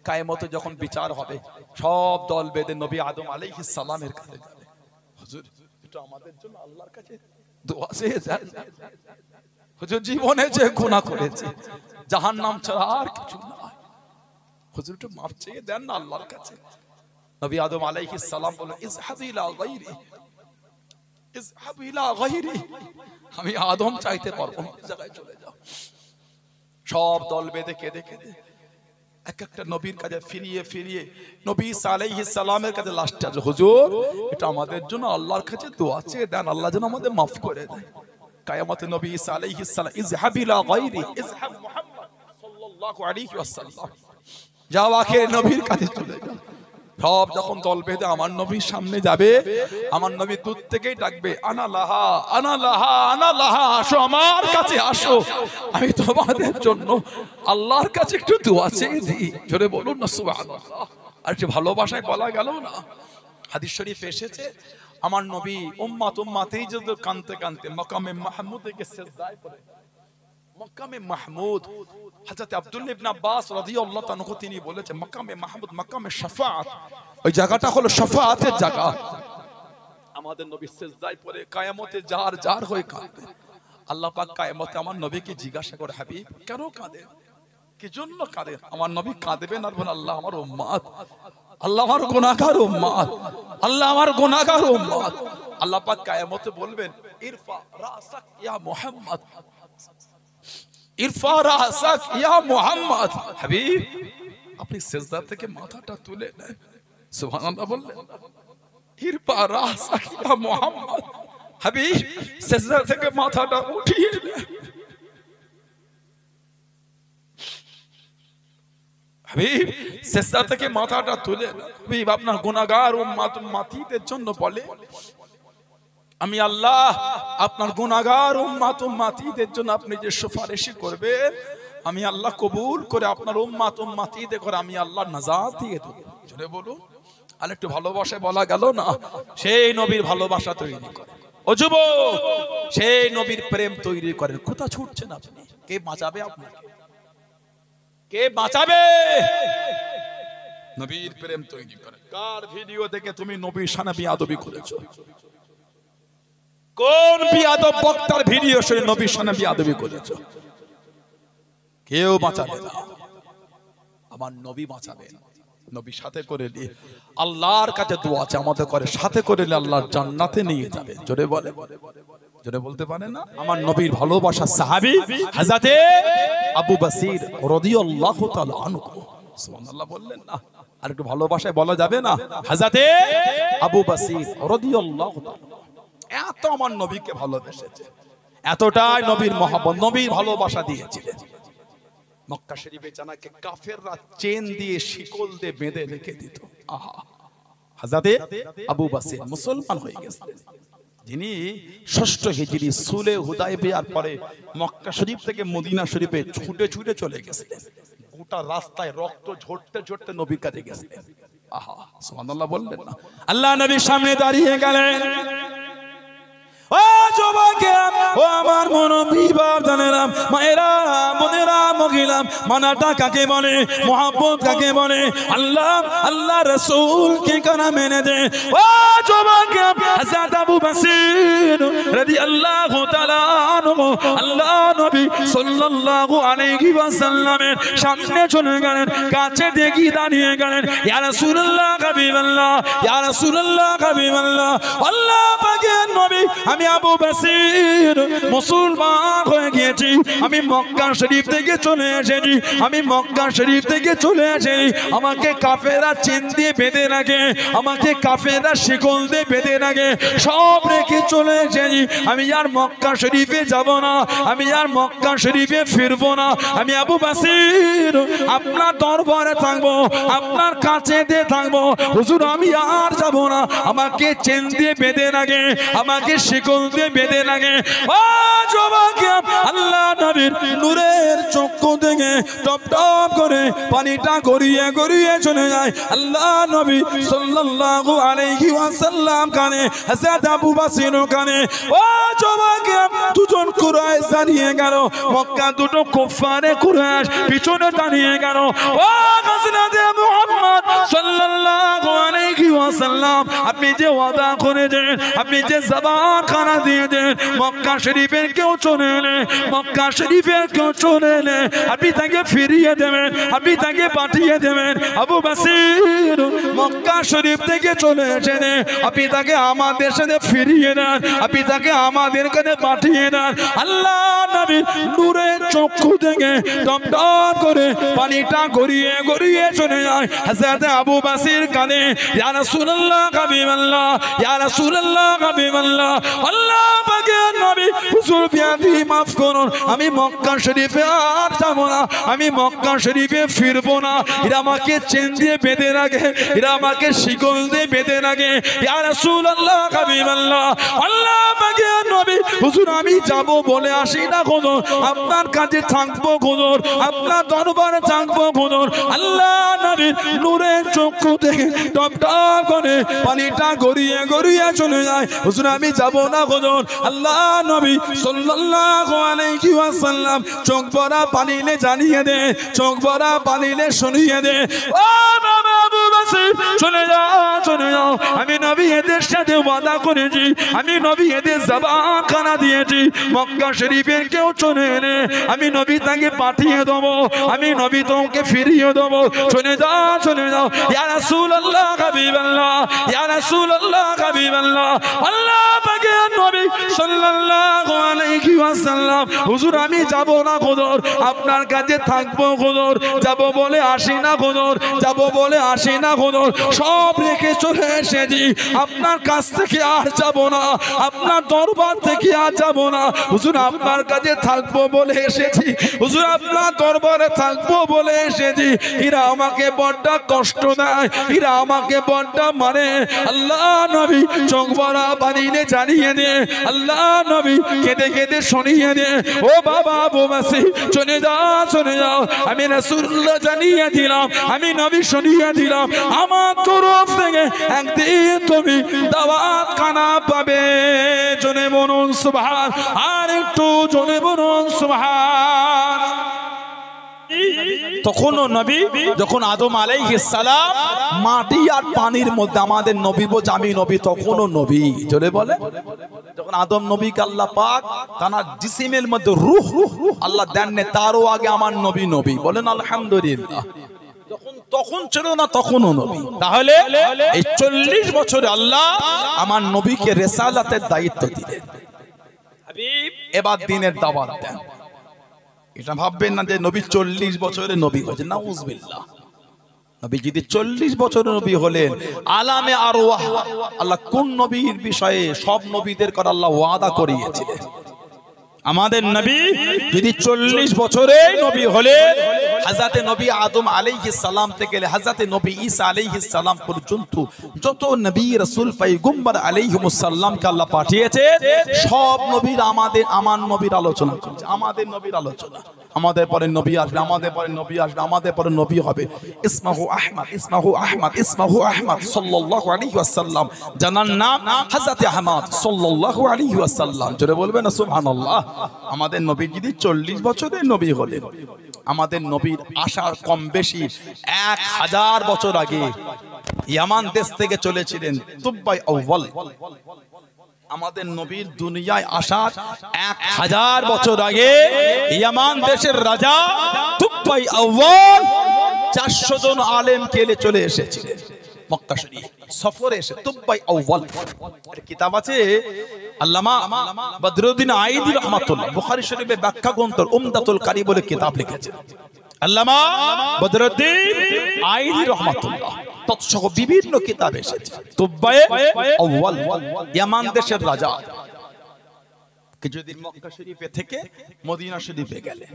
কিয়ামতে যখন বিচার হবে সব দল বেঁধে নবী আদম আলাইহিস সালামের কাছে যাবে। হুজুর এটা আমাদের জন্য আল্লাহর কাছে দোয়া চেয়ে যান, হুজুর জীবনে যে গুনাহ করেছে জাহান্নাম ছাড়া আর কিছু না, হুজুর একটু মাফ চেয়ে দেন না আল্লাহর কাছে। নবী আদম আলাইহিস সালাম বললেন ইযহাব ইলা গায়রি, ইযহাব ইলা গায়রি, আমি আদম চাইতে পারবো না, জায়গায় চলে যাও। সব দল বেঁধে কেঁদে কেঁদে এক একটা নবীর কাছে ফিরিয়ে ফিরিয়ে নবী ঈসা আলাইহিস সালামের কাছে লাস্টে আসে, হুজুর এটা আমাদের জন্য আল্লাহর কাছে দোয়া চেয়ে দেন, আল্লাহ যেন আমাদের মাফ করে দেয়। কিয়ামতে নবী ঈসা আলাইহিস সালাম ইযহাব ইলা গায়রি, ইযহাব মুহাম্মদ সাল্লাল্লাহু আলাইহি ওয়াসাল্লাম, যাও আখের নবীর কাছে চলে যাও। সব যখন দল বেঁধে আমার নবীর সামনে যাবে, আমার নবী দূর থেকেই ডাকবে আনা লাহা আনা লাহা আনা লাহা, আসো আমার কাছে আসো, আমি তোমাদের জন্য আল্লাহর কাছে একটু দোয়া চেয়ে দিই। জোরে বলুন না সুবহানাল্লাহ। আর একটু ভালোবাসায় বলা গেল না। হাদিস শরীফে এসেছে আমার নবী উম্মতেই যদি কানতে কানতে মাকামে মাহমুদে গিয়ে সিজদায় পড়ে, মাকামে মাহমুদ হযরত আব্দুল্লাহ ইবনে আব্বাস রাদিয়াল্লাহু তাআলা তিনি বলেছেন মাকামে মাহমুদ মাকামে শাফাআত, ওই জায়গাটা হলো শাফাআতের জায়গা। আমাদের নবী সিজদায় পড়ে কিয়ামতে যার যার হয়ে কাঁদবে। আল্লাহ পাক কিয়ামতে আমার নবীকে জিজ্ঞাসা করে হাবিব কেন কাঁদে, কি জন্য কাঁদে? আমার নবী কাঁদবেন আর বলেন আল্লাহ আমার উম্মত, আল্লাহ আমার গুনাহগার উম্মত, আল্লাহ আমার গুনাহগার উম্মত। আল্লাহ পাক কিয়ামতে বলবেন ইরফা রাসাক ইয়া মুহাম্মদ, ইরফা রাসাক ইয়া মুহাম্মদ, হাবিব আপনি সিজদা থেকে মাথাটা তুলে নেন। সুবহানাল্লাহ বললেন ইরফা রাসাক ইয়া মুহাম্মদ, হাবিব সিজদা থেকে মাথাটা উঠিয়ে নেন। হাবিব সিজদা থেকে মাথাটা তুলে নেন। হাবিব আপনার গুনাহগার উম্মতদের জন্য বলে আমি আল্লাহ আপনার গুনাহগার উম্মতদের জন্য আপনি যে সুপারিশ করবেন আমি আল্লাহ কবুল করে আপনার উম্মতদের করে আমি আল্লাহ নাজাত দিয়ে দেব। জোরে বলুন। আর একটু ভালোবাসায় বলা গেল না, সেই নবীর ভালোবাসা তৈরি করেন। ও যুবক সেই নবীর প্রেম তৈরি করেন। কোথা ছুটছেন আপনি? কে বাঁচাবে আপনাকে? কে বাঁচাবে? নবীর প্রেম তৈরি করেন। কার ভিডিও দেখে তুমি নবীর সামনে বিয়াদবি করেছো? কোন বিয়াদব বক্তার ভিডিও শুনে নবীর সামনে বিয়াদবি করেছো? কেউ বাঁচাবে না, আমার নবী বাঁচাবেন। নবী সাথে করে নিয়ে আল্লাহর কাছে দোয়া আছে আমাদের করে, সাথে করে নিয়ে আল্লাহর জান্নাতে নিয়ে যাবে। জোরে বলে, জোরে বলতে পারে না? আমার নবীর ভালোবাসা সাহাবী হযরতে আবু বসির রাদিয়াল্লাহু তাআলা আনহু, সুবহানাল্লাহ বললেন না? আর একটু ভালোবাসায় বলা যাবে না? হযরতে আবু বসির রাদিয়াল্লাহু তাআলা এত আমার নবীকে ভালোবেসেছে, এতটাই নবীর মহব্বত, নবীর ভালোবাসা দিয়েছিলেন। মক্কা শরীফে জানাকে কাফেররা চেন দিয়ে শিকল দিয়ে বেঁধে রেখে দিত। আহা, হযরতে আবু বসির মুসলমান হয়ে গেছেন, যিনি 6ষ্ঠ হিজরি সুলে হুদায়বিয়ার পরে মক্কা শরীফ থেকে মদিনা শরীফে ছুটে ছুটে চলে গেছিলেন। গোটা রাস্তায় রক্ত ঝরতে ঝরতে নবীর কাছে গেছিলেন। আহা, সুবহানাল্লাহ বললেন না? আল্লাহ নবীর সামনে দাঁড়িয়ে গেলেন। ও যুবকেরা, ও আমার মুরব্বি বাপজানেরা, মায়েরা, বোনেরা, মহিলা, মানাটা কাকে বলে, মোহাব্বত কাকে বলে, আল্লাহ আল্লাহ রাসূলকে কানা মেনে দে। ও যুবকেরা, হযরত আবু বসির রাদিয়াল্লাহু তাআলা আনহু আল্লাহ নবী সাল্লাল্লাহু আলাইহি ওয়াসাল্লামের সামনে চলে গেলেন, কাছে দেখি দাঁড়িয়ে গেলেন। ইয়া রাসূলুল্লাহ হাবিবাল্লাহ, ইয়া রাসূলুল্লাহ হাবিবাল্লাহ, আল্লাহ পাকের নবী আমি আবু বসির মুসলমান হয়ে গিয়েছি, আমি মক্কা শরীফ থেকে চলে এসেছি, আমি মক্কা শরীফ থেকে চলে এসেছি। আমাকে কাফেররা চেন দিয়ে বেঁধে রাখে, আমাকে কাফেররা শিকল দিয়ে বেঁধে রাখে, সব রেখে চলে এসেছি। আমি আর মক্কা শরীফে যাব না, আমি আর মক্কা শরীফে ফিরবো না। আমি আবু বসির আপনার দরবারে থাকবো, আপনার কাছে দিয়ে থাকবো। হুজুর আমি আর যাব না, আমাকে চেন দিয়ে বেঁধে রাখে, আমাকে শিকল দিয়ে বেঁধে রাখে। ও যুবক, আল্লাহ নবীর নূরের চক্ষু থেকে টপ টপ করে পানিটা গড়িয়ে গড়িয়ে চলে যায় আল্লাহ নবী সাল্লাল্লাহু আলাইহি ওয়াসাল্লাম কানে, হযরত আবু বসির কানে। ও যুবক, দুজন কুরাইশ দাঁড়িয়ে গেল, মক্কা দুটো কুফারে কুরাইশ পিছনে দাঁড়িয়ে গেল। ও গজনাতে আবু ওয়াসাল্লাম আপনি যে ওয়াদা করেছেন, আপনি যে জবান খানা দিয়েছেন, মক্কা শরীফের কেউ চলে এলে, মক্কা শরীফের কেউ চলে এলে আপনি তাকে ফিরিয়ে দেবেন, আপনি তাকে পাঠিয়ে দেবেন। আবু বাসির মক্কা শরীফ থেকে চলে এসেছেন, আপনি তাকে আমাদের সাথে ফিরিয়ে দেন, আপনি তাকে আমাদের কাছে পাঠিয়ে দেন। আল্লাহ নবী নূরের চক্ষু থেকে টপটপ করে পানিটা গড়িয়ে গড়িয়ে চলে যায় হযরত আবু বাসির কানে। ইয়া রাসূলুল্লাহ হাবিবাল্লাহ, ইয়া রাসূলুল্লাহ হাবিবাল্লাহ, আল্লাহ পাকের নবী হুজুর বিয়াদি মাফ করুন, আমি মক্কা শরীফে আর যাব না, আমি মক্কা শরীফে ফিরবো না। এরা আমাকে চেন দিয়ে বেঁধে রাখে, এরা আমাকে শিকল দিয়ে বেঁধে রাখে। ইয়া রাসূলুল্লাহ হাবিবাল্লাহ, আল্লাহ পাকের নবী হুজুর আমি যাব বলে আসি না হুজুর, আপনার কাছে থাকবো হুজুর, আপনার দরবারে থাকবো হুজুর। আল্লাহ নবী নূরের চক্ষু থেকে টপটপ করে পানিটা গড়িয়ে গড়িয়ে চলে যায়। হুজুর আমি যাব না হুজুর। আল্লাহ নবী সাল্লাল্লাহু আলাইহি ওয়াসাল্লাম চোখ ভরা পানিলে জানিয়ে দে, চোখ ভরা পানিলে শুনিয়ে দে, ও বাবা আবু বাসির চলে যাও, চলে যাও। আমি নবী এদের সাথে ওয়াদা করেছি, আমি নবী এদের জবান খানা দিয়েছি, মক্কা শরীফের কেউ চলে এলে আমি নবী তাকে পাঠিয়ে দেবো, আমি নবী তোমাকে ফিরিয়ে দেবো। চলে যাও, চলে যাও। ইয়া রাসূলুল্লাহ হাবিবাল্লাহ, ইয়া রাসূলুল্লাহ হাবিবাল্লাহ, আল্লাহ পাকের নবী সাল্লাল্লাহু আলাইহি ওয়াসাল্লাম হুজুর আমি যাব না হুজুর, আপনার কাছে থাকবো হুজুর, যাব বলে আসি না হুজুর, যাব বলে আসি না হুজুর, সব রেখে চলে এসেছি, আপনার কাছ থেকে আর যাব না, আপনার দরবার থেকে আর যাব না হুজুর, আপনার কাছে থাকবো বলে এসেছি হুজুর, আপনার দরবারে থাকবো বলে এসেছি। এরা আমাকে বড্ড কষ্ট দেয়, এরা আমাকে বড্ড মানে। আল্লাহ নবী চোখ ভরা পানিতে জানিয়ে দে, আল্লাহ নবী কেঁদে কেঁদে শুনিয়ে দে, ও বাবা আবু বাসির চলে যাও, চলে যাও। আমি রাসূলুল্লাহ জানিয়ে দিলাম, আমি নবী শুনিয়ে দিলাম, আমার তরফ থেকে একদিন তুমি দাওয়াত খানা পাবে। জনে বলুন সুবহান, আর একটু জনে বলুন সুবহান। তখনও নবী যখন আদম আলাইহিস সালাম মাটি আর পানির মধ্যে, আমাদের নবী বলছে আমি নবী, তখনও নবী জোরে বলে, যখন আদম নবীকে আল্লাহ পাক তার জিসিমের মধ্যে রূহ আল্লাহ দেন, তারও আগে আমার নবী নবী বলেন আলহামদুলিল্লাহ। তখন ছিল না, তখনও নবী। তাহলে এই 40 বছরে আল্লাহ আমার নবীকে রিসালাতের দায়িত্ব দিলেন, এবার দিনের দাওয়াত দেন। এটা ভাববেন না যে নবী 40 বছরে নবী হয়েছে, নাউজুবিল্লাহ। নবী যদি 40 বছরের নবী হলেন, আলামে আরওয়াহ আল্লাহ কোন নবীর বিষয়ে সব নবীদের কথা আল্লাহ ওয়াদা করিয়েছিলেন। আমাদের নবী যদি 40 বছরে নবী হলেন, হযরতে নবী আদম আলাইহিস সালাম থেকে হযরতে নবী ঈসা আলাইহিস সালাম পর্যন্ত যত নবী রাসূল পয়গম্বর আলাইহিমুস সালামকে আল্লাহ পাঠিয়েছেন, সব নবীর আমার নবীর আলোচনা করছে, আমাদের নবীর আলোচনা। আমাদের পরে নবী আসবে, আমাদের পরে নবী আসবে, আমাদের পরে নবী হবে। ইসমহু আহমদ, ইসমহু আহমদ, ইসমহু আহমদ সাল্লাল্লাহু আলাইহি ওয়াসাল্লাম, জানার নাম হযরতে আহমদ সাল্লাল্লাহু আলাইহি ওয়াসাল্লাম। জোরে বলবেন না সুবহানাল্লাহ। আমাদের নবী যদি 40 বছরের নবী হলেন, আমাদের নবীর আসার কম বেশি 1000 বছর আগে ইয়ামান দেশ থেকে চলেছিলেন তুব্বাই আউয়াল। আমাদের নবীর দুনিয়ায় আসার 1000 বছর আগে ইয়ামান দেশের রাজা তুব্বাই আউয়াল 400 জন আলেমকে নিয়ে চলে এসেছিলেন মক্কা শরীফ সফরে এসে। তুব্বাই আউয়াল এর কিতাব আছে, আল্লামা বদরুদ্দিন আইদি রাহমাতুল্লাহ বুখারী শরীফে ব্যাখ্যা গ্রন্থ উমদাতুল কারি বলে কিতাব লিখেছেন। আল্লামা বদরুদ্দিন আইদি রাহমাতুল্লাহ তৎসহ বিভিন্ন কিতাব এসেছে। তুব্বাই আউয়াল ইয়ামান দেশের রাজা কিছুদিন মক্কা শরীফে থেকে মদিনা শরীফে গেলেন।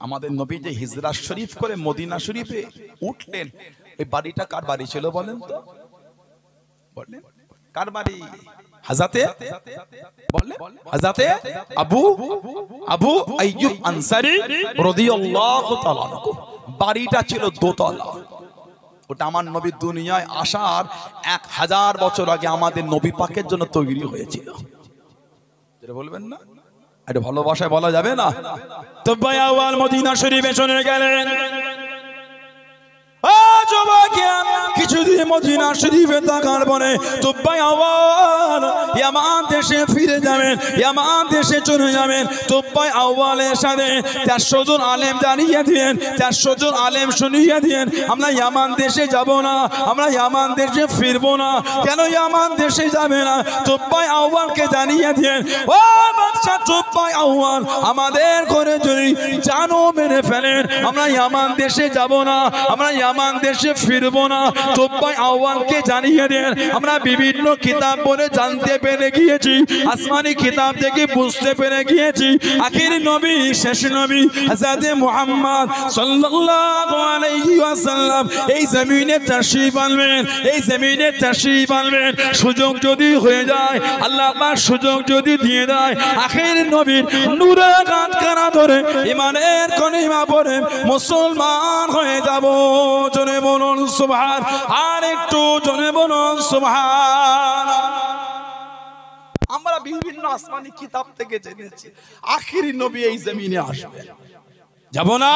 আমাদের নবী যে হিজরত শরীফ করে মদিনা শরীফে উঠলেন, এই বাড়িটা কার বাড়ি ছিল বলেন তো? বলেন কার বাড়ি? হযরতে বলেন হযরতে আবু আইয়ুব আনসারী রাদিয়াল্লাহু তাআলা আনহু। বাড়িটা ছিল দোতলা। ওটা আমার নবী দুনিয়ায় আসার 1000 বছর আগে আমাদের নবী পাকের জন্য তৈরি হয়েছিল। যেটা বলবেন না, এটা ভালোবাসায় বলা যাবে না। তুব্বাই আউয়াল মদিনা শরীফে চলে গেলেন। কিছুদিন মদিনা শরীফে থাকার পরে তুব্বাই আউয়াল ইয়ামান দেশে ফিরে যাবেন, ইয়ামান দেশে চলে যাবেন। তুব্বাই আউয়ালের সাথে 400 জন আলেম দাঁড়িয়ে দিলেন, 400 জন আলেম শুনিয়ে দিলেন আমরা ইয়ামান দেশে যাব না, আমরা ইয়ামান দেশে ফিরবো না। কেন ইয়ামান দেশে যাবে না? তুব্বাই আউয়ালকে জানিয়ে দিলেন, ও বাদশা তুব্বাই আউয়াল, আমাদের করে যদি জানো মেরে ফেলেন আমরা ইয়ামান দেশে যাব না, আমরা ইয়ামান দেশে ফিরবো না। তুব্বাই আউয়ালকে জানিয়ে দেন, আমরা বিভিন্ন কিতাব পড়ে জানতে পেরে গিয়েছি, আসমানি কিতাব থেকে বুঝতে পেরে গিয়েছি আখির নবী শেষ নবী হযরত মুহাম্মদ সাল্লাল্লাহু আলাইহি ওয়াসাল্লাম এই জমিনে তাশরীফ আনবেন, এই জমিনে তাশরীফ আনবেন। সুযোগ যদি হয়ে যায়, আল্লাহ পাক সুযোগ যদি দিয়ে দেয়, আখির নবীর নূরে কাঁধখানা ধরে ইমানের কলিমা পড়ে মুসলমান হয়ে যাব। জোরে বলুন সুবহান, আর একটু জোরে বলুন সুবহান। আমরা বিভিন্ন আসমানি কিতাব থেকে জেনেছি আখির নবী এই জমিনে আসবেন, যাব না?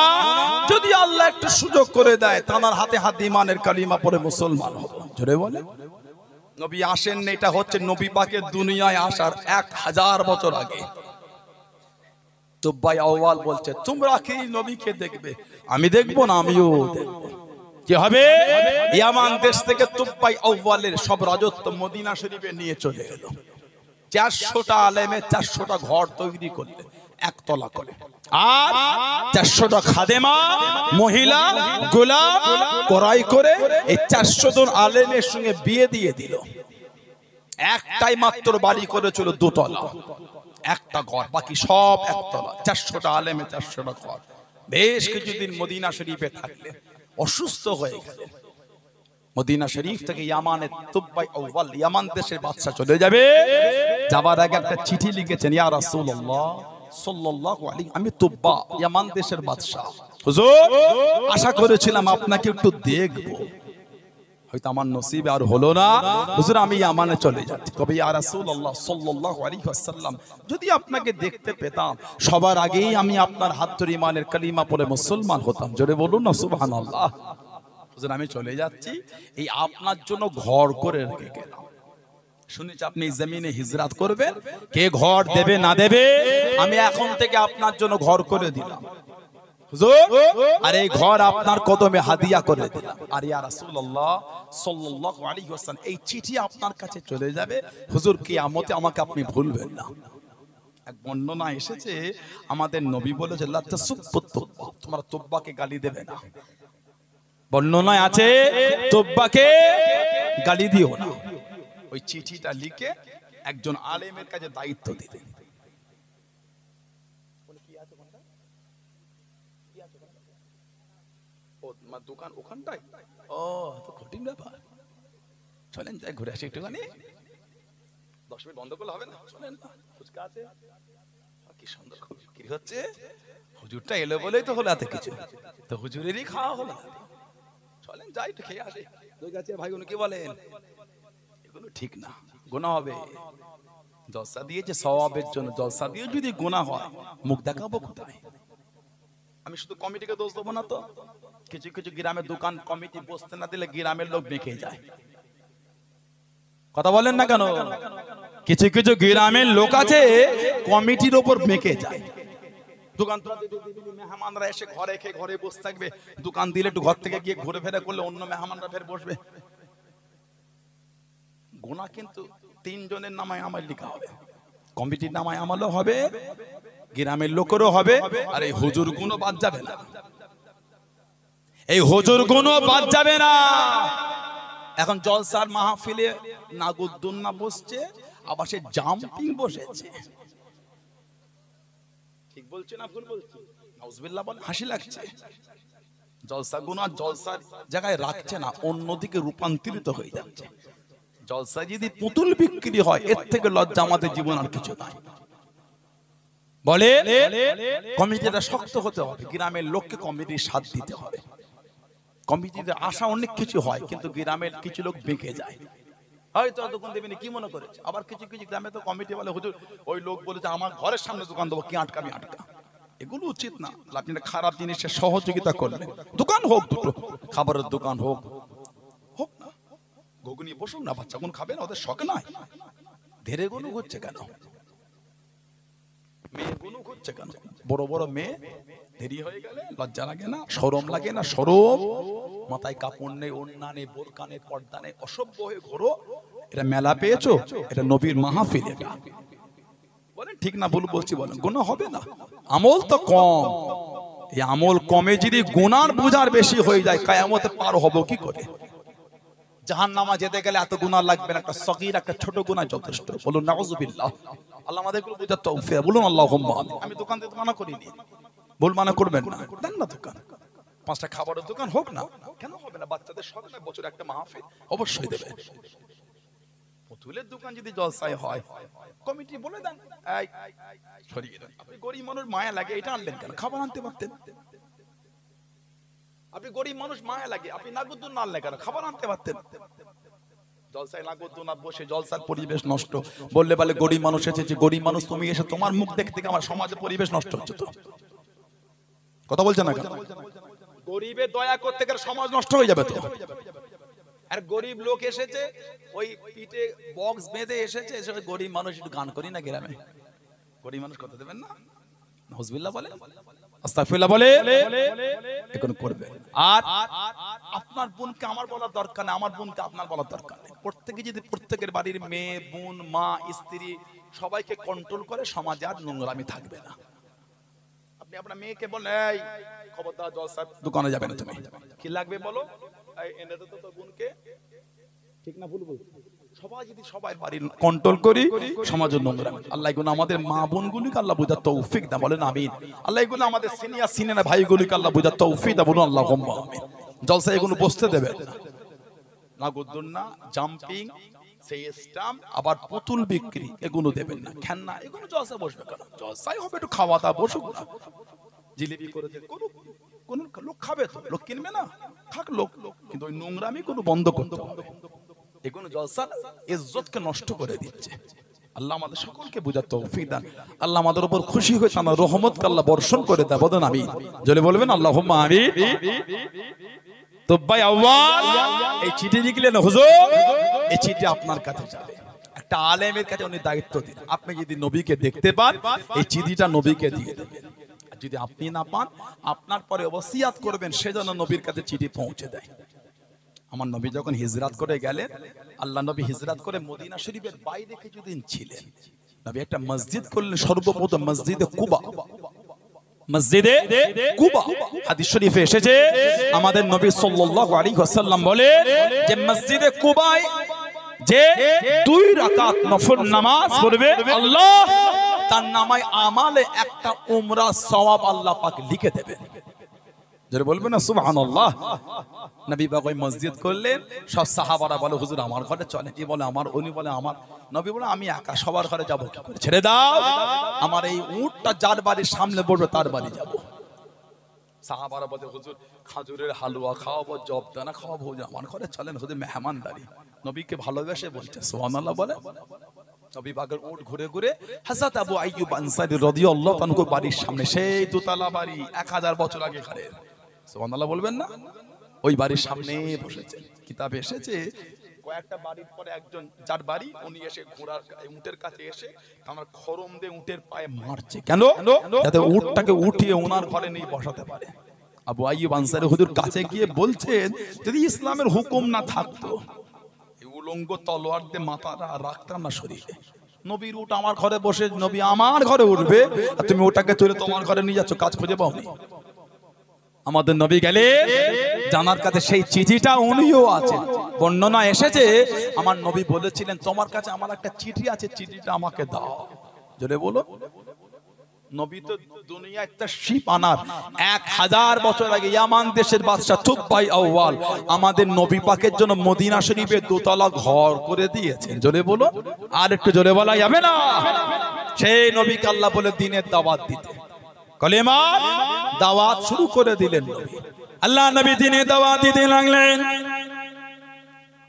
যদি আল্লাহ একটু সুযোগ করে দেয় তার হাতে হাত ইমানের কালিমা পড়ে মুসলমান হব। জোরে বলে নবী আসেন, এটা হচ্ছে নবী পাকের দুনিয়ায় আসার 1000 বছর আগে। তুব্বাই আউয়াল বলছে তোমরা কি নবীকে দেখবে? আমি দেখবো না, আমিও দেখবো। কি হবে? ইয়ামান দেশ থেকে তুব্বাই আউয়ালের সব রাজত্ব মদিনা শরীফে নিয়ে চলে এলো। 400টা আলেমে 400টা ঘর তৈরি করলে একতলা করে, আর 400টা খাদেমা মহিলা গোলাম ক্রয় করে এই 400 জন আলেমের সঙ্গে বিয়ে দিয়ে দিল। একটাই মাত্র বাড়ি করেছিল 2 তলা, একটা ঘর, বাকি সব একতলা। 400টা আলেমে 400টা ঘর। বেশ কিছুদিন মদিনা শরীফে থাকলে অসুস্থ হয়ে গেল। মদিনা শরীফ থেকে ইয়ামানে তুব্বাই আউয়াল ইয়ামান দেশের বাদশা চলে যাবে। যাবার আগে একটা চিঠি লিখেছেন, ইয়া রাসূলুল্লাহ সাল্লাল্লাহু আলাইহি, আমি তুব্বা ইয়ামান দেশের বাদশা, হুজুর আশা করেছিলাম আপনাকে একটু দেখব, হয়তো আমার নসিবে আর হলো না, হুজুর আমি ইয়ামানে চলে যাচ্ছি। কবে ইয়া রাসূলুল্লাহ সাল্লাল্লাহু আলাইহি ওয়াসাল্লাম, যদি আপনাকে দেখতে পেতাম সবার আগেই আমি আপনার হাত ধরে ইমানের কালিমা পড়ে মুসলমান হতাম। জোরে বলুন না সুবহানাল্লাহ। হুজুর আমি চলে যাচ্ছি, এই আপনার জন্য ঘর করে রেখে গেলাম। শুনেছি আপনি জমিনে হিজরত করবেন, কে ঘর দেবে না দেবে আমি এখন থেকে আপনার জন্য ঘর করে দিলাম হুজুর, আর এই ঘর আপনার কদমে হাদিয়া করে দিলাম। আর ইয়া রাসূলুল্লাহ সাল্লাল্লাহু আলাইহি ওয়াসাল্লাম, এই চিঠি আপনার কাছে চলে যাবে, হুজুর কিয়ামতে আমাকে আপনি ভুলবেন না। এক বর্ণনা এসেছে আমাদের নবী বলেছে লা তাসুব্বু তুব্বা, তোমরা তুব্বাকে গালি দেবে না। বর্ণনায় আছে তুব্বাকে গালি দিও না। ওই চিঠিটা লিখে একজন আলেমের কাছে দায়িত্ব দিলেন। দোকান ওখানটাই, ও তো কঠিন ব্যাপার, চলেন যাই ঘুরে আসি একটুখানি। 10 মিনিট বন্ধ করলে হবে না, চলেন না, ফুচকা আছে, কি সুন্দর কি হচ্ছে। হুজুরটা এলো বলেই তো হলো এত কিছু, তো হুজুরেরই খাওয়া হলো। চলেন যাই একটু খেয়ে আসি। ভাই উনি কি বলেন, এগুলো ঠিক না, গুনাহ হবে। জলসা দিয়েছে সওয়াবের জন্য, জলসা দিয়ে যদি গুনাহ হয় মুখ দেখাবো কোথায়? আমি শুধু কমিটিকে দোষ দেবো না তো, কিছু কিছু গ্রামের দোকান কমিটি বসতে না দিলে গ্রামের লোক বেঁকে যায়। কথা বলেন না কেন? কিছু কিছু গ্রামের লোক আছে কমিটির ওপর বেঁকে যায়। দোকান মেহমানরা এসে ঘরে খেয়ে ঘরে বসে থাকবে, দোকান দিলে একটু ঘর থেকে গিয়ে ঘুরে ফেরে করলে অন্য মেহমানরা ফের বসবে। গুনাহ কিন্তু 3 জনের নামায় আমল লেখা হবে, কমিটির নামায় আমলও হবে, গ্রামের লোকেরও হবে, আর এই হুজুর গুণও বাদ যাবে না, এই হুজুর গুণও বাদ যাবে না। এখন জলসার মাহফিলে নাগুদ্দুন্না বসছে, আবার সে জাম্পিং বসেছে। ঠিক বলছে না ভুল বলছি? নাউজুবিল্লাহ বলে হাসি লাগছে। জলসা গুনাহ জলসার জায়গায় রাখছে না, অন্যদিকে রূপান্তরিত হয়ে যাচ্ছে। জলসা যদি পুতুল বিক্রি হয়, এর থেকে লজ্জা আমাদের জীবন আর কিছু নাই। বলে কমিটিটা শক্ত হতে হবে, গ্রামের লোককে কমিটির সাথ দিতে হবে। কমিটিতে আশা অনেক কিছু হয়, কিন্তু গ্রামের কিছু লোক বেঁকে যায়, হয়তো দোকান দেবেন কি মনে করেছে। আবার কিছু কিছু গ্রামে তো কমিটি বলে হুজুর ওই লোক বলেছে আমার ঘরের সামনে দোকান দেবো, কি আটকাবি আটকা। এগুলো উচিত না। আপনি খারাপ জিনিসের সহযোগিতা করলেন, দোকান হোক দুটো, খাবারের দোকান হোক, হোক না, ঘুগনি বসুন না, বাচ্চা কোন খাবে না, ওদের শখ নাই। ধীরে গুনু ঘুরছে কেন? মেয়ে গুনু ঘুরছে কেন? বড় বড় মেয়ে দেরি হয়ে গেলে লজ্জা লাগে না, শরম লাগে না? শরম, মাথায় কাপড় নেই, ওড়না নেই, বোরকা নেই, পর্দা নেই, অসভ্য হয়ে ঘোরো। এটা মেলা পেয়েছো? এটা নবীর মাহফিল। এটা বলেন ঠিক না ভুল বলছি? বলেন গুনাহ হবে না? আমল তো কম। এই আমল কমে যদি গুনার বোঝার বেশি হয়ে যায়, কিয়ামতে পার হব কি করে? জাহান্নামে যেতে গেলে এত গুনাহ লাগবে না, একটা সগীর একটা ছোট গুনাহ যথেষ্ট। বলুন নাউযুবিল্লাহ। আল্লাহ আমাদেরকে বুঝার তৌফিক। বলুন আল্লাহুম্মা আমিন। আমি দোকান থেকে মানা করিনি, ভুল মানা করবেন না। দেন না দোকান, 5টা খাবারের দোকান হোক না, কেন হবে না? বাচ্চাদের শখ না, বছরে একটা মাহফিল অবশ্যই দেবে। পুতুলের দোকান যদি জলসায় হয়, কমিটি বলে দেন এই সরিয়ে দেন। আপনি গরিব মানুষ, মায়া লাগে, এটা আনলেন কেন? খাবার আনতে পারতেন। আপনি গরিব মানুষ, মায়া লাগে, আপনি নাগরদোলনা না আনলেন কেন? খাবার আনতে পারতেন। জলসায় নাগরদোলনা বসে জলসার পরিবেশ নষ্ট বললে বলে গরিব মানুষ এসেছে। গরিব মানুষ তুমি এসে তোমার মুখ দেখতে আমার সমাজের পরিবেশ নষ্ট হচ্ছে। তো কথা বলছেন না কেন? গরিবের দয়া করতে গেলে সমাজ নষ্ট হয়ে যাবে তো। আর গরিব লোক এসেছে, ওই পিঠে বক্স বেঁধে এসেছে, গরিব মানুষ একটু গান করি না গ্রামে, গরিব মানুষ কথা দেবেন না? নাউযুবিল্লাহ বলে, আস্তাগফিরুল্লাহ বলে, এখন করবে। আর আপনার বোনকে আমার বলার দরকার নেই, আমার বোনকে আপনার বলার দরকার নেই। প্রত্যেকে যদি প্রত্যেকের বাড়ির মেয়ে, বোন, মা, স্ত্রী সবাইকে কন্ট্রোল করে, সমাজে আর নোংরামি থাকবে না। আপনি আপনার মেয়েকে বলেন, এই খবরদার জলসার দোকানে যাবে না, তুমি কি লাগবে বলো, এই এনে দে তো তোর বোনকে। ঠিক না ভুল বলছি? সবাই যদি সবাই বাড়ির কন্ট্রোল করি, সমাজের নোংরা। আল্লাহ এগুলো আমাদের মা বোনগুলিকে আল্লাহ বুঝার তৌফিক দাও, বলেন আমিন। আল্লাহ এগুলো আমাদের সিনিয়র সিনিয়র ভাইগুলিকে আল্লাহ বুঝার তৌফিক দাও, বলুন আল্লাহুম্মা আমিন। জলসা এগুলো বসতে দেবেন না, নাগরদোলনা, জাম্পিং, সেই স্টাম্প, আবার পুতুল বিক্রি এগুলো দেবেন না, খেলনা এগুলো জলসা বসবে কেন? জলসাই হবে একটু খাওয়া দাওয়া, বসুক না। জিলিপি করে দেন, কোন লোক খাবে তো, লোক কিনবে না, খাক লোক, কিন্তু ওই নোংরামি কোনো বন্ধ করতে হবে। এগুলো জলসা ইজ্জতকে নষ্ট করে দিচ্ছে। আল্লাহ আমাদের সকলকে বুঝার তৌফিক দান। আল্লাহ আমাদের উপর খুশি হয়ে তার রহমতকে আল্লাহ বর্ষণ করে দেয়, বলেন আমিন। জলে বলবেন আল্লাহুম্মা আমিন। তো ভাই আউয়াল এই চিঠি লিখলেন হুজুর, এই চিঠি আপনার কাছে যাবে। একটা আলেমের কাছে উনি দায়িত্ব দিন, আপনি যদি নবীকে দেখতে পান এই চিঠিটা নবীকে দিয়ে দেবেন। আর যদি আপনি না পান, আপনার পরে ওসিয়াত করবেন সেজন্য নবীর কাছে চিঠি পৌঁছে দেয়। আমার নবী যখন হিজরাত করে গেলেন, আল্লাহ নবী হিজরাত করে মদিনা শরীফের বাইরে কিছুদিন ছিলেন। নবী একটা মসজিদ করলেন, সর্বপ্রথম মসজিদে কুবা। মসজিদে কুবা হাদিস শরীফে এসেছে, আমাদের নবী সাল্লাল্লাহু আলাইহি ওয়াসাল্লাম বলেন যে মসজিদে কুবায় যে 2 রাকাত নফল নামাজ পড়বে, আল্লাহ তার নামায় আমালে একটা উমরা সওয়াব আল্লাহ পাক লিখে দেবেন। যারা বলবেন না সুবহানাল্লাহ। নবী পাক ওই মসজিদ করলেন, সব সাহাবারা বলে হুজুর আমার ঘরে চলেন, এই বলে আমার, উনি বলে আমার। নবী বলে আমি একা সবার ঘরে যাব কি করে? ছেড়ে দাও, আমার এই উটটা যার বাড়ির সামনে পড়বে তার বাড়ি যাব। সাহাবারা বলে হুজুর খাজুরের হালুয়া খাওয়াবো, জব দানা খাওয়াবো, হুজুর আমার ঘরে চলেন, হুজুর মেহমানদারি। নবীকে ভালোবেসে বলছে সুবহানাল্লাহ বলে। নবী পাকের উট ঘুরে ঘুরে হযরত আবু আইয়ুব আনসারী রাদিয়াল্লাহু তাআলা বাড়ির সামনে, সেই দোতলা বাড়ি 1000 বছর আগে ঘরের, সুবহানাল্লাহ বলবেন না? ওই বাড়ির সামনে বসেছে। কিতাবে এসেছে কয়েকটা বাড়ির পরে একজন যার বাড়ি, উনি এসে ঘোড়ার উটের কাছে এসে তার খরম দিয়ে উটের পায়ে মারছে, কেন? যাতে উটটাকে উঠিয়ে ওনার ঘরে নিয়ে বসাতে পারে। আবু আইয়ুব আনসারী হুজুর কাছে গিয়ে বলছেন, যদি ইসলামের হুকুম না থাকতো এই উলঙ্গ তলোয়ার দিয়ে মাথাটা রাখতাম না শরীরে। নবীর উট আমার ঘরে বসে, নবী আমার ঘরে উঠবে, তুমি ওটাকে তুলে তোমার ঘরে নিয়ে যাচ্ছ, কাজ খুঁজে পাওনি। আমাদের নবী গেলে জানার কাছে সেই চিঠিটা উনিও আছেন। বর্ণনা এসেছে আমার নবী বলেছিলেন, তোমার কাছে আমার একটা চিঠি আছে, চিঠিটা আমাকে দাও। জোরে বলো। নবী তো দুনিয়ায় তাশরীফ আনার 1000 বছর আগে ইয়ামান দেশের বাদশা তুবাই আউয়াল আমাদের নবী পাকের জন্য মদিনা শরীফে দোতলা ঘর করে দিয়েছেন। জোরে বলো। আর একটু জোরে বলা যাবে না? সেই নবীকে আল্লাহ বলে দিনের দাওয়াত দিতে, কলেমার দাওয়াত শুরু করে দিলেন নবী। আল্লাহ নবী দিনের দাওয়াত দিতে লাগলেন।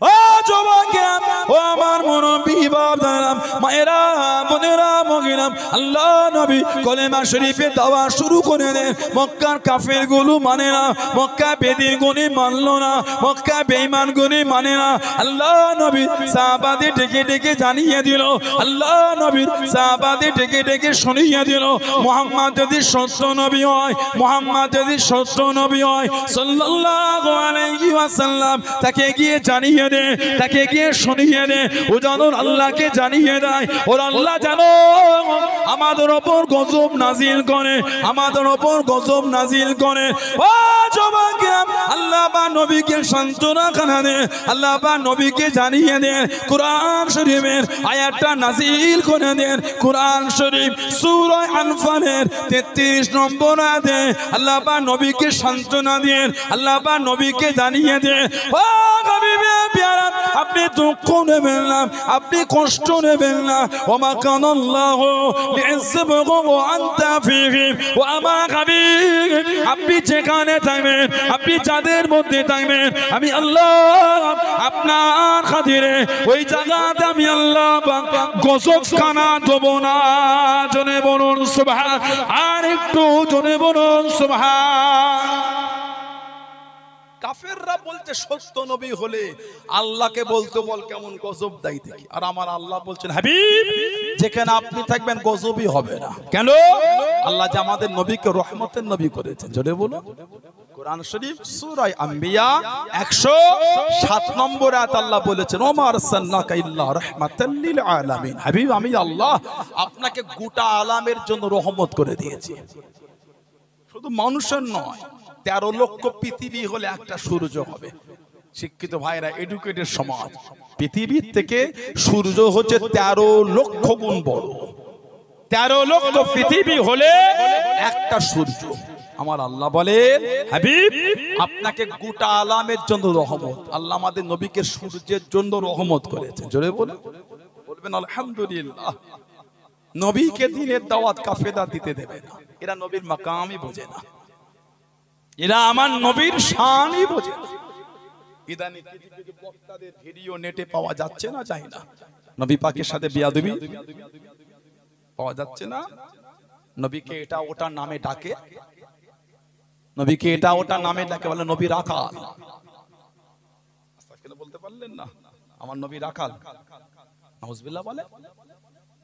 ও যুবকেরা, ও আমার মুরব্বি বাবারা, মায়েরা, বোনেরা, গেলাম আল্লাহ নবী কলেমা শরীফে দাওয়া শুরু করে দেন। মক্কার কাফেরগুলো মানে না, মক্কা বেদিনগুলি মানলো না, মক্কা বেঈমানগুলি মানে না। আল্লাহ নবী সাহাবাদের ডেকে ডেকে জানিয়ে দিল, আল্লাহ নবী সাহাবাদের ডেকে ডেকে শুনিয়ে দিল, মুহাম্মদ যদি সত্য নবী হয়, মুহাম্মদ যদি সত্য নবী হয় সাল্লাল্লাহু আলাইহি ওয়াসাল্লাম তাকে গিয়ে জানিয়ে দে, তাকে গিয়ে শুনিয়ে দে। ও জানো আল্লাহকে জানিয়ে দেয়, ওর আল্লাহ জানো আমাদের ওপর গজব নাজিল করে, আমাদের ওপর গজব নাজিল করে। ও যুবকেরা আল্লাহ বা নবীকে সান্ত্বনা কানা দে, আল্লাহ বা নবীকে জানিয়ে দেন, কোরআন শরীফের আয়াতটা নাজিল করে দেন। কোরআন শরীফ সূরা আনফালের 33 নম্বর আয়াতে আল্লাহ বা নবীকে সান্ত্বনা দেন, আল্লাহ বা নবীকে জানিয়ে দেন, ও হাবিবে প্যারা আপনি দুঃখ নেবেন না, আপনি কষ্ট নেবেন না। ওমা কানাল্লাহু লিইযিবাকুম ওয়া আনতা ফীহিম। ও আমার হাবিব আপনি যেখানে থাকবেন, আপনি যাদের মধ্যে থাকবেন, আমি আল্লাহ আপনার খাতিরে ওই জায়গাতে আমি আল্লাহ গজব খানা দেব না। জনে বলুন সুবহান, আর একটু জনে বলুন সুবহান। কাফেররা বলছে সত্য নবী হলে আল্লাহকে বলতে বল কেমন গজব দেয় দেখি। আর আমার আল্লাহ বলছেন হাবিব যেখানে আপনি থাকবেন গজবই হবে না। কেন? আল্লাহ যে আমাদের নবীকে রহমতের নবী করেছেন। জোরে বলুন। কোরআন শরীফ সূরা আম্বিয়া 107 নম্বর আয়াত আল্লাহ বলেছেন ওমা আরসালনাকা ইল্লা রাহমাতাল লিল আলামিন। হাবিব আমি আল্লাহ আপনাকে গোটা আলামের জন্য রহমত করে দিয়েছি, শুধু মানুষের নয়। 13 লক্ষ পৃথিবী হলে একটা সূর্য হবে। শিক্ষিত ভাইরা, এডুকেটেড সমাজ, পৃথিবীর থেকে সূর্য হচ্ছে 13 লক্ষ গুণ বড়। 13 লক্ষ পৃথিবী হলে একটা সূর্য। আমার আল্লাহ বলেন হাবিব আপনাকে গোটা আলামের জন্য রহমত। আল্লাহ আমাদের নবীকে সূর্যের জন্য রহমত করেছে। জোরে বলবেন আলহামদুলিল্লাহ। নবীকে দ্বীনের দাওয়াত কাফেররা দিতে দেবে না, এরা নবীর মাকামই বোঝে না, এরা আমার নবীর শানই বোঝে না। ইদানিং কিছু বক্তাদের ভিডিও নেটে পাওয়া যাচ্ছে না, যায় না। নবী পাকের সাথে বিয়াদবি পাওয়া যাচ্ছে না। নবীকে এটা ওটা নামে ডাকে, নবীকে এটা ওটা নামে ডাকে, বলে নবী রাখাল। কেন বলতে পারলেন না আমার নবী রাখাল? নাউজুবিল্লাহ বলে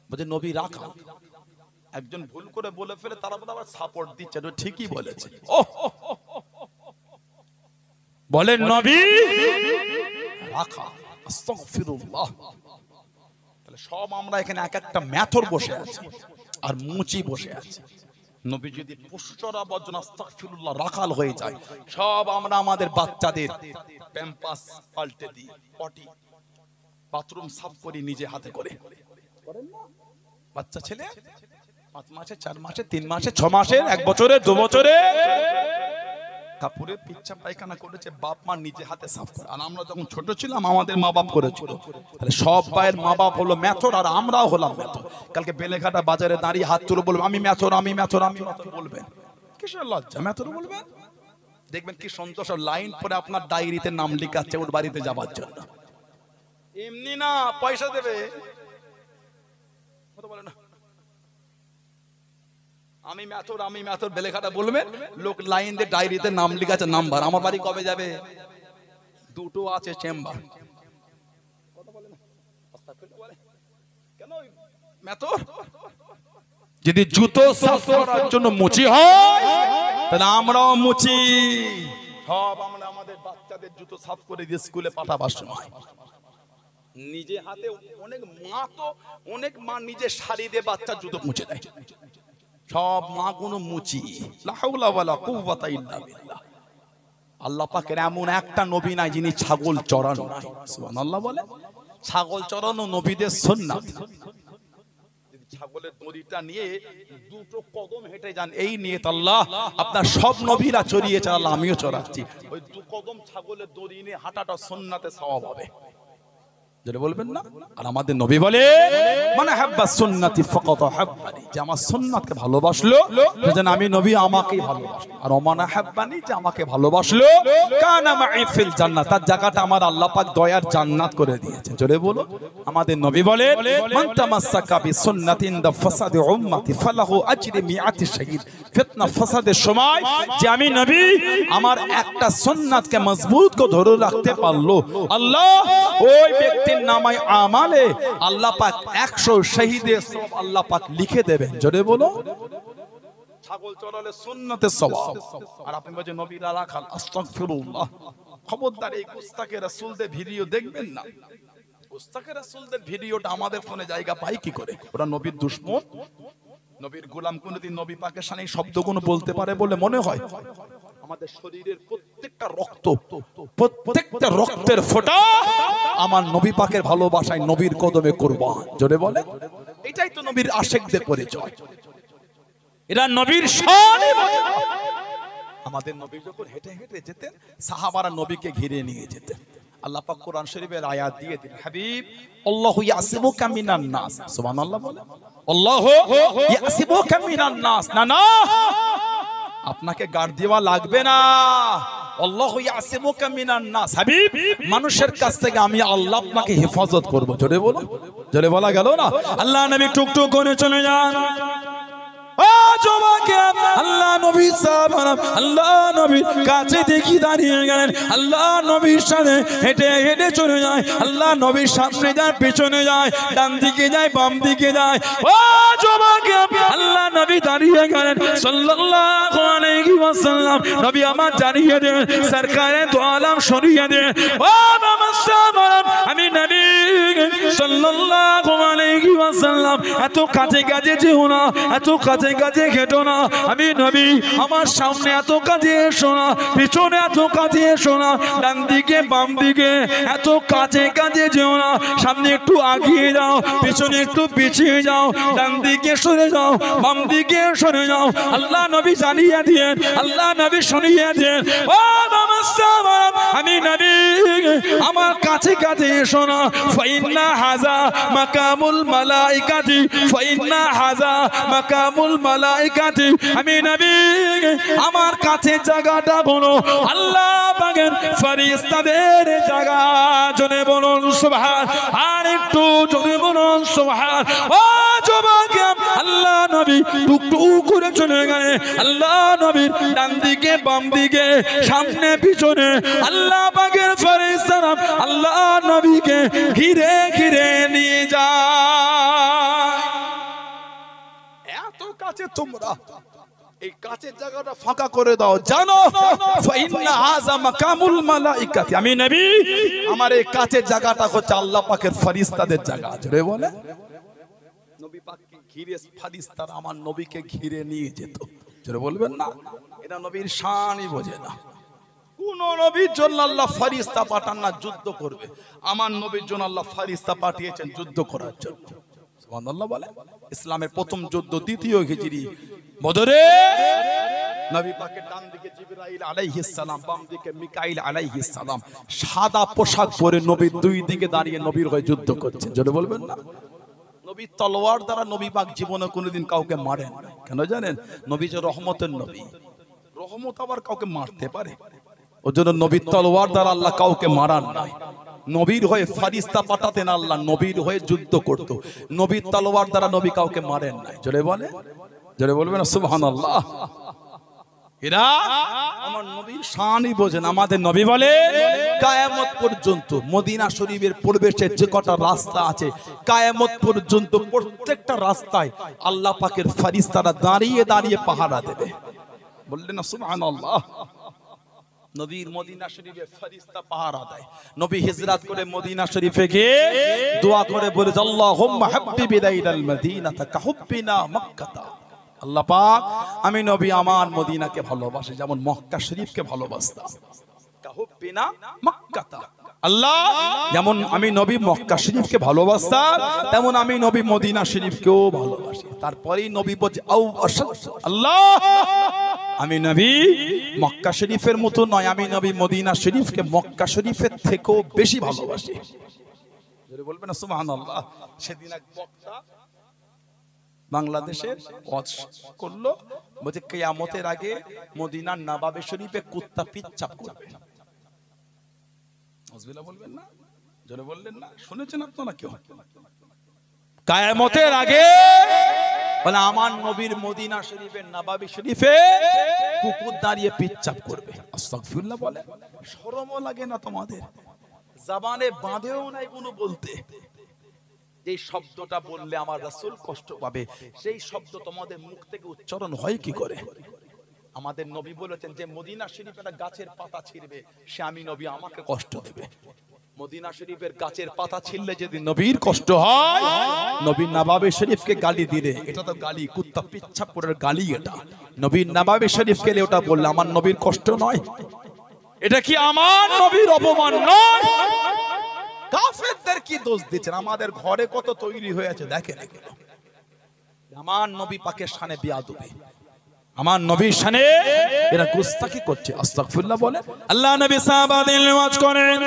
বলে নবী রাখাল। একজন ভুল করে বলে ফেলে, তারা বলে আবার সাপোর্ট দিচ্ছে, ঠিকই বলেছে। বলেন নবী রাখাল। আস্তাগফিরুল্লাহ। তাহলে সব আমরা এখানে এক একটা মেথর বসে আছি আর মুচি বসে আছি। নবী যদি পুষ্টরা বর্জন আস্তাগফিরুল্লাহ রাখাল হয়ে যায়, সব আমরা আমাদের বাচ্চাদের প্যাম্পাস পাল্টে দিই, পটি বাথরুম সাফ করি নিজে হাতে করে। বাচ্চা ছেলে 5 মাসে 4 মাসে 3 মাসে 6 মাসে 1 বছরে 2 বছরে কাপড়ে পিচ্ছা পায়খানা করেছে, বাপ মা নিজে হাতে সাফ করে। আর আমরা যখন ছোট ছিলাম আমাদের মা বাপ করেছিল। তাহলে সব ভাইয়ের মা বাপ হলো মেথর আর আমরাও হলাম মেথর। কালকে বেলেঘাটা বাজারে দাঁড়িয়ে হাত তুলে বলবেন আমি মেথর, আমি মেথর, আমি মেথর বলবেন। কিসের লজ্জা? মেথর বলবেন। দেখবেন কি সন্তোষ, লাইন পরে আপনার ডায়েরিতে নাম লিখাচ্ছে ওর বাড়িতে যাবার জন্য। এমনি না, পয়সা দেবে। কথা বলে না আমি মেথর, আমি মেথর বেলেঘাটা বলবেন, লোক লাইন দিয়ে ডায়েরিতে নাম লিখাচ্ছে নাম্বার। আমার বাড়ি কবে যাবে? 2টো আছে চেম্বার। কথা বলে না কেন? মেথর যদি জুতো সাফ করার জন্য মুচি হয়, তাহলে আমরাও মুচি। সব আমরা আমাদের বাচ্চাদের জুতো সাফ করে দিয়ে স্কুলে পাঠাবার সময় নিজে হাতে, অনেক মা নিজে শাড়ি দিয়ে বাচ্চার জুতো মুছে দেয়। সব মা গুলো মুচি। লা হাওলা ওয়ালা কুওয়াতা ইল্লা বিল্লাহ। আল্লাহ পাকের এমন একটা নবী নাই যিনি ছাগল চড়ানো নাই। সুবহানাল্লাহ বলে। ছাগল চড়ানো নবীদের সুন্নাত। যদি ছাগলের দড়িটা নিয়ে 2টো কদম হেঁটে যান, এই নিয়ত আল্লাহ আপনার সব নবীরা চড়িয়েছে, আল্লাহ আমিও চড়াচ্ছি। ওই 2 কদম ছাগলের দড়ি নিয়ে হাঁটাটা সুন্নাতে সওয়াব হবে। যেটা বলবেন না। আর আমাদের নবী বলে মানে হাব্বা সুন্নতি ফাকাত হাব্বানি, যে আমার সুন্নাতকে ভালোবাসলো যেন আমি নবী আমাকেই ভালোবাসলো। আর ওমানা হাব্বানি, যে আমাকে ভালোবাসলো কানা মাই ফিল জান্নাত, তার জায়গাটা আমার আল্লাহ পাক দয়ার জান্নাত করে দিয়েছেন। জোরে বলো। আমাদের নবী বলে মান তামাসসাকা বিসুন্নাতি ইনদা ফাসাদি উম্মতি ফালাহু আজরি মিআতি শাহীদ। ফিতনা ফাসাদের সময় যে আমি নবী আমার একটা সুন্নাতকে মজবুত করে ধরে রাখতে পারলো, আল্লাহ ওই ব্যক্তির নামায় আমালে আল্লাহ পাক 100 শহীদের সওয়াব আল্লাহ পাক লিখে দেবেন। জোরে বলো। ছাগল চড়ালে সুন্নতের সওয়াব, আর আপনি বলেন নবীরা রাখাল, আস্তাগফিরুল্লাহ। খবরদার এই গুস্তাখে রাসূলদের ভিডিও দেখবেন না। গুস্তাখে রাসূলদের ভিডিওটা আমাদের ফোনে জায়গা পায় কি করে? ওরা নবীর দুশমন, নবীর গোলাম। কোনদিন নবী পাকের সামনে এই শব্দগুলো বলতে পারে বলে মনে হয়? আমাদের শরীরের প্রত্যেকটা রক্ত, প্রত্যেকটা রক্তের ফোঁটা আমার নবী পাকের ভালোবাসায় নবীর কদমে কুরবান। জোরে বলে। এটাই তো নবীর আশিকদের পরিচয়, এরা নবীর শান। আমাদের নবী যখন হেঁটে হেঁটে যেতেন, সাহাবারা নবীকে ঘিরে নিয়ে যেতেন। আল্লাহ পাক কোরআন শরীফের আয়াত দিয়ে দিলেন, হাবিব আল্লাহু ইয়াসিবুকা মিনান নাস। সুবহানাল্লাহ বলে। আল্লাহু ইয়াসিবুকা মিনান নাস। না না, আপনাকে গার্ড দেওয়া লাগবে না। আল্লাহু ইয়াসিমুকা মিনান নাস। হাবিব, মানুষের কাছ থেকে আমি আল্লাহ আপনাকে হেফাজত করব। জোরে বলো। জোরে বলা গেল না। আল্লাহ নবী টুকটুক করে চলে যান। আল্লাহ নবী সাহাবারা আল্লাহ নবীর কাছে দেখি দাঁড়িয়ে গেলেন। আল্লাহ নবীর সাথে হেঁটে হেঁটে চলে যায়। আল্লাহ নবীর সামনে যায়, পেছনে যায়, ডান দিকে যায়, বাম দিকে যায়। ও জবাকে আল্লাহ নবী দাঁড়িয়ে গেলেন সাল্লাল্লাহু আলাইহি ওয়াসাল্লাম। নবী আমার জানিয়ে দেন, সরকারে দো আলম সরিয়ে দেন। ও বাবা সাহাবারা, আমি নবী সাল্লাল্লাহু আলাইহি ওয়াসাল্লাম এত কাছে কাছে যেও না, এত কাছে কাছে ঘেটো না। আমি নবী আমার সামনে এত কাছে এসো না, পিছনে এত কাছে এসো না, ডান দিকে বাম দিকে এত কাছে কাছে যেও না। সামনে একটু আগিয়ে যাও, পিছনে একটু পিছিয়ে যাও, ডান দিকে সরে যাও, বাম দিকে সরে যাও। আল্লাহ নবী জানিয়ে দিয়েন, আল্লাহ নবী শুনিয়ে দেন। ও বাবা সাহাবারা, আমি নবী আমার কাছে কাছে এসো না। ফাইন্না হাযা মাকামুল মালাইকাতি, ফাইন্না হাযা মাকামুল মালাইকাতি। আমি নবী আমার কাছে জায়গাটা বলো আল্লাহ পাকের ফেরেশতাদের জায়গা। জোরে বলুন সুবহান। আর একটু জোরে বলুন সুবহান। ও যুবক, আল্লাহ নবী টুকটুক করে চলে গেলে। আল্লাহ নবীর ডান দিকে বাম দিকে সামনে পিছনে আল্লাহ পাকের ফেরেশতারা আল্লাহ নবীকে ঘিরে ঘিরে নিয়ে যায়। এত কাছে তোমরা, এই কাছের জায়গাটা ফাঁকা করে দাও। জানো ফাইন্না হাযা মাকামুল মালাইকাতি, আমি নবী আমার এই কাছের জায়গাটা হচ্ছে আল্লাহ পাকের ফেরেশতাদের জায়গা। জোরে বলে। নবী পাককে ঘিরে ফেরেশতারা আমার নবীকে ঘিরে নিয়ে যেত। জোরে বলবেন না। এটা নবীর শানই বোঝে না। কোন নবীর জন্য আল্লাহ ফেরেশতা পাঠান না যুদ্ধ করবে? আমার নবীর জন্য আল্লাহ ফেরেশতা পাঠিয়েছেন যুদ্ধ করার জন্য। সুবহানাল্লাহ বলে। ইসলামের প্রথম যুদ্ধ দ্বিতীয় হিজরি বদরে। নবী পাকের ডান দিকে জিবরাইল আলাইহিস সালাম, বাম দিকে মিকাইল আলাইহিস সালাম, সাদা পোশাক পরে নবীর দুই দিকে দাঁড়িয়ে নবীর হয়ে যুদ্ধ করছে। জোরে বলবেন না। নবী তলোয়ার দ্বারা নবী পাক জীবনে কোনোদিন কাউকে মারেন না। কেন জানেন? নবী যে রহমতের নবী, রহমত আবার কাউকে মারতে পারে। ওর জন্য নবীর তলোয়ার দ্বারা আল্লাহ কাউকে মারান নাই। নবীর হয়ে ফেরেশতা পাঠাতেন আল্লাহ, নবীর হয়ে যুদ্ধ করত। নবীর তলোয়ার দ্বারা নবী কাউকে মারেন নাই। জোরে বলে। জোরে বলবেন সুবহানাল্লাহ। এরা আমার নবীর শানই বোঝেন। আমাদের নবী বলে কিয়ামত পর্যন্ত মদিনা শরীফের প্রবেশের যে কটা রাস্তা আছে, কিয়ামত পর্যন্ত প্রত্যেকটা রাস্তায় আল্লাহ পাকের ফেরেশতারা দাঁড়িয়ে দাঁড়িয়ে পাহারা দেবে। বললেন না সুবহানাল্লাহ। নবীর মদিনা শরীফে ফেরেশতা পাহারা দেয়। নবী হিজরত করে মদিনা শরীফে গিয়ে দোয়া করে বলে, আল্লাহুম্মা হাব্বিব ইলাইনাল মাদিনাতা কাহুব্বিনা মক্কাতা। আল্লাহ পাক আমি নবী আমার মদিনাকে ভালোবাসি যেমন মক্কা শরীফকে ভালোবাসতাম। কাহুব্বিনা মক্কাতা। আল্লাহ যেমন আমি নবী মক্কা শরীফকে ভালোবাসতাম, তেমন আমি নবী মদিনা শরীফকেও ভালোবাসি। তারপরেই নবী বলছে আল্লাহ আমি নবী মক্কা শরীফের মতো নয়, আমি নবী মদিনা শরীফকে মক্কা শরীফের থেকেও বেশি ভালোবাসি। জোরে বলবেন না সুবহানাল্লাহ। সেদিন এক বক্তা বাংলাদেশের ওয়াজ করলো, বলছে কিয়ামতের আগে মদিনার নবাবে শরীফে কুত্তা পিচ্চাপ করবে। নাউজুবিল্লাহ বলবেন না, জোরে বললেন না, শুনেছেন আপনারা কেউ? কিয়ামতের আগে বলে আমার নবীর মদিনা শরীফের নবাবী শরীফে কুকুর দাঁড়িয়ে পিচ্চাপ করবে। আস্তাগফিরুল্লাহ বলে, শরমও লাগে না তোমাদের? জবানে বাঁধেও নাই কোনো বলতে। এই শব্দটা বললে আমার রাসূল কষ্ট পাবে, সেই শব্দ তোমাদের মুখ থেকে উচ্চারণ হয় কি করে? আমাদের নবী বলেছেন যে মদিনা শরীফের একটা গাছের পাতা ছিঁড়বে, সে আমি নবী আমাকে কষ্ট দেবে। মদিনা শরীফের গাছের পাতা ছিঁড়লে যদি নবীর কষ্ট হয়, নবীর নবাবে শরীফকে গালি দিলে, এটা তো গালি, কুত্তা পিচ্ছাপ করে গালি এটা। নবীর নবাবে শরীফকে ওটা বললে আমার নবীর কষ্ট নয়? এটা কি আমার নবীর অপমান নয়? কাফেরদের কি দোষ দিচ্ছেন? আমাদের ঘরে কত তৈরি হয়েছে দেখেন এগুলো। আমার নবী পাকের শানে বিয়াদবি, আমার নবীর শানে এরা গুস্তাখি করছে। আস্তাগফিরুল্লাহ বলে আল্লাহ নবী সাহাবাদের ওয়াজ করেন,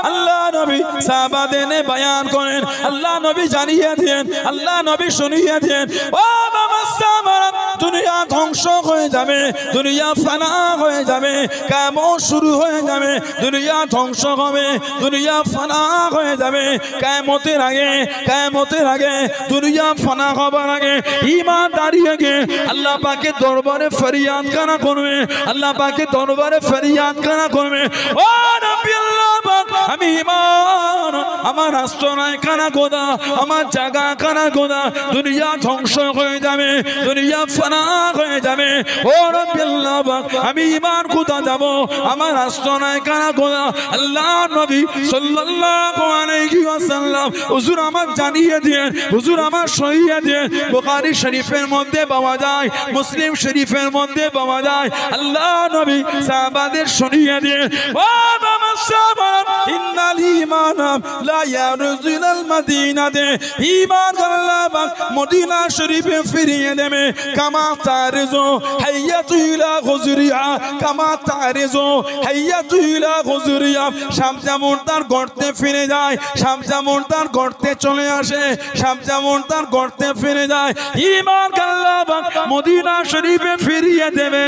আল্লাহ নবী সাহাবাদের বয়ান করেন, আল্লাহ নবী জানিয়ে দেন, আল্লাহ নবী শুনিয়ে দেন, ও বাবা সাহাবারা, দুনিয়া ধ্বংস হয়ে যাবে, দুনিয়া ফানা হয়ে যাবে, কিয়ামত শুরু হয়ে যাবে, দুনিয়া ধ্বংস হবে, দুনিয়া ফানা হয়ে যাবে। কিয়ামতের আগে দুনিয়া ফানা হবার আগে ঈমান দাঁড়িয়ে গিয়ে আল্লাহ পাকের দরবারে ফরিয়াদ কানা করবে, আল্লাহ পাকের দরবারে ফরিয়াদ কানা করবে, ও নবী আল্লাহ পাক, আমি ঈমান আমার রাষ্ট্র নাই কানা গোদা, আমার জায়গা কানা গোদা, দুনিয়া ধ্বংস হয়ে যাবে, দুনিয়া ফানা হয়ে যাবে, ও নবী আল্লাহ পাক, আমি ঈমান কোথা যাব, আমার রাষ্ট্র নাই কানা গোদা। আল্লাহ নবী সাল্লাল্লাহু আলাইহি ওয়াসাল্লাম হুজুর আমার জানিয়ে দেন, হুজুর আমার সহিয়ে দেন। বুখারী শরীফের মধ্যে পাওয়া যায়, মুসলিম শরীফের মধ্যে পাওয়া যায়। আল্লাহ নবী সাহাবাদের শুনিয়ে দেন, ও বাবা সাহাবা, ইন্নাল ঈমান লা ইয়ারজু ইলাল মদিনাতে, ঈমান আল্লাহ পাক মদিনা শরীফে ফিরিয়ে দেবে, কামা তারজু হাইয়াতু ইলা গুজরিয়া, কামা তারজু হাইয়াতু ইলা গুজরিয়া। শামসা মুর্দার গর্তে ফিরে যায়, শামসা মুর্দার গর্তে চলে আসে, শামসা মুর্দার গর্তে ফিরে যায়, ঈমান আল্লাহ পাক মদিনা শরীফে ফিরিয়ে দেবে।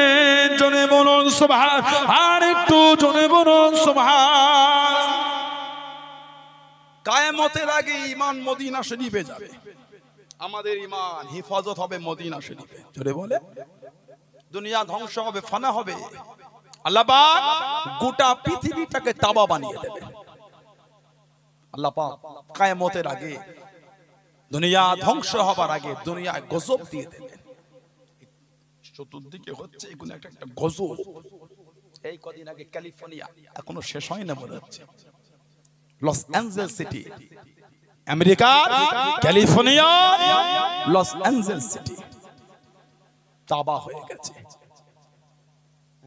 জোরে বলুন সুবহান, আর একটু জোরে বলুন সুবহান। কিয়ামতের আগে ঈমান মদিনা শরীফে যাবে, আমাদের ঈমান হিফাজত হবে মদিনা শরীফে। জোরে বলে, দুনিয়া ধ্বংস হবে, ফানা হবে, আল্লাহ পাক গোটা পৃথিবীটাকে তাবা বানিয়ে দেবে। আল্লাহ পাক কিয়ামতের আগে, দুনিয়া ধ্বংস হবার আগে দুনিয়ায় গজব দিয়ে দেবেন। চতুর্দিকে হচ্ছে এগুলো একটা গজব। এই কদিন আগে ক্যালিফোর্নিয়া, এখনো শেষ হয় না মনে হচ্ছে, Los Angeles city, America California Los Angeles city তাবা হয়ে গেছে।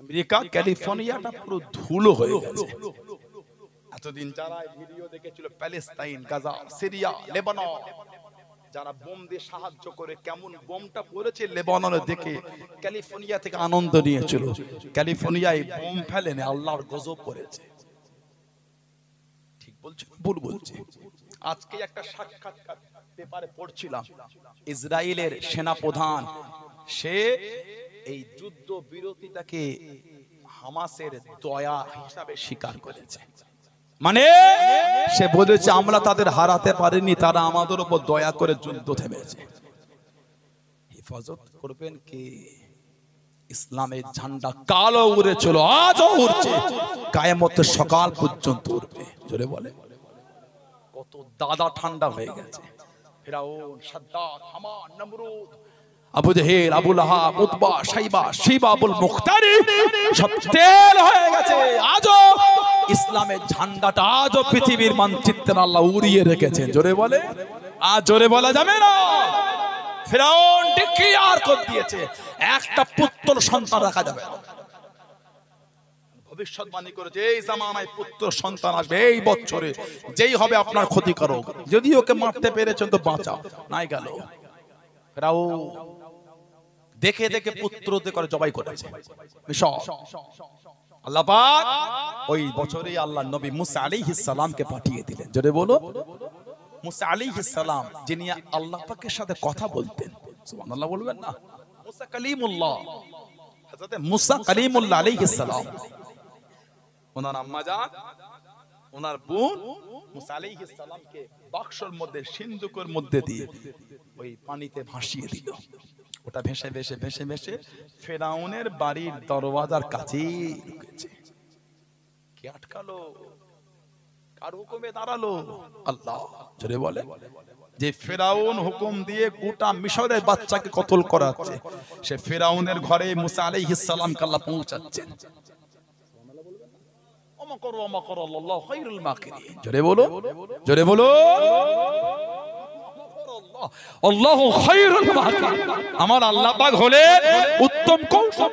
আমেরিকা ক্যালিফোর্নিয়াটা পুরো ধুলো হয়ে গেছে। এতদিন যারা ভিডিও দেখেছিল প্যালেস্তাইন, গাজা, সিরিয়া, লেবানন, যারা বোম দিয়ে সাহায্য করে, কেমন বোমটা পড়েছে লেবাননে দেখে ক্যালিফোর্নিয়া থেকে আনন্দ নিয়েছিল। ক্যালিফোর্নিয়ায় বোম ফেলেনি, আল্লাহর গজব পড়েছে। ঠিক বলছি ভুল বলছি? আজকে একটা সাক্ষাৎকার পেপারে পড়ছিলাম, ইসরায়েলের সেনা প্রধান, সে এই যুদ্ধ বিরতিটাকে হামাসের দয়া হিসাবে স্বীকার করেছে। মানে সে বলেছে আমরা তাদের হারাতে পারিনি, তারা আমাদের উপর দয়া করে যুদ্ধ থেমেছে। হেফাজত করবেন কে? ইসলামের ঝান্ডা কালো উড়েছিল, আজও উড়ছে, কিয়ামতের সকাল পর্যন্ত উড়বে। জোরে বলে, কত দাদা ঠান্ডা হয়ে গেছে। ফিরাউন, সাদ্দাত, হামান, নমরুদ, আবু জেহেল, আবু লাহাব, উতবা, শাইবা, শিবা, আবুল মুখতারি সব তেল হয়ে গেছে। আজও ইসলামের ঝান্ডাটা আজও পৃথিবীর মানচিত্রে আল্লাহ উড়িয়ে রেখেছেন। জোরে বলে, আজ জোরে বলা যাবে না। ফিরাউন ডিক্লেয়ার করে দিয়েছে একটা পুত্র সন্তান রাখা যাবে না। ভবিষ্যৎবাণী করেছে এই জামানায় পুত্র সন্তান আসবে, এই বছরে যেই হবে আপনার ক্ষতিকারক। যদি ওকে মারতে পেরেছেন তো বাঁচা, নাই গেল। ফিরাউন দেখে দেখে পুত্রতে করে জবাই করেছে। আল্লাহ পাক ওই বছরই আল্লাহ নবী মুসা আলাইহিস সালামকে পাঠিয়ে দিলেন। জোরে বলো, মুসা আলাইহিস সালাম যিনি আল্লাহ পাকের সাথে কথা বলতেন। সুবহানাল্লাহ বলবেন না? মুসা কালিমুল্লাহ, হযরত মুসা কালিমুল্লাহ আলাইহিস সালাম, ওনার আম্মা জান, ওনার বোন মুসা আলাইহিস সালামকে বাক্সর মধ্যে, সিন্ধুকের মধ্যে দিয়ে ওই পানিতে ভাসিয়ে দিল। ওটা ভেসে ভেসে ভেসে ভেসে ফেরাউনের বাড়ির দরওয়াজার কাছেই ঢুকেছে। কে আটকালো? কার হুকুমে দাঁড়ালো? আল্লাহ। জোরে বলে, যে ফেরাউন হুকুম দিয়ে গোটা মিশরের বাচ্চাকে কতল করাচ্ছে, সে ফেরাউনের ঘরে মুসা আলাইহিস সালামকে আল্লাহ পৌঁছাচ্ছেন। জোরে বলো, জোরে বলো, আল্লাহু খায়রুল মাকিরিন। আমার আল্লাহ পাক হলেন উত্তম কৌশল।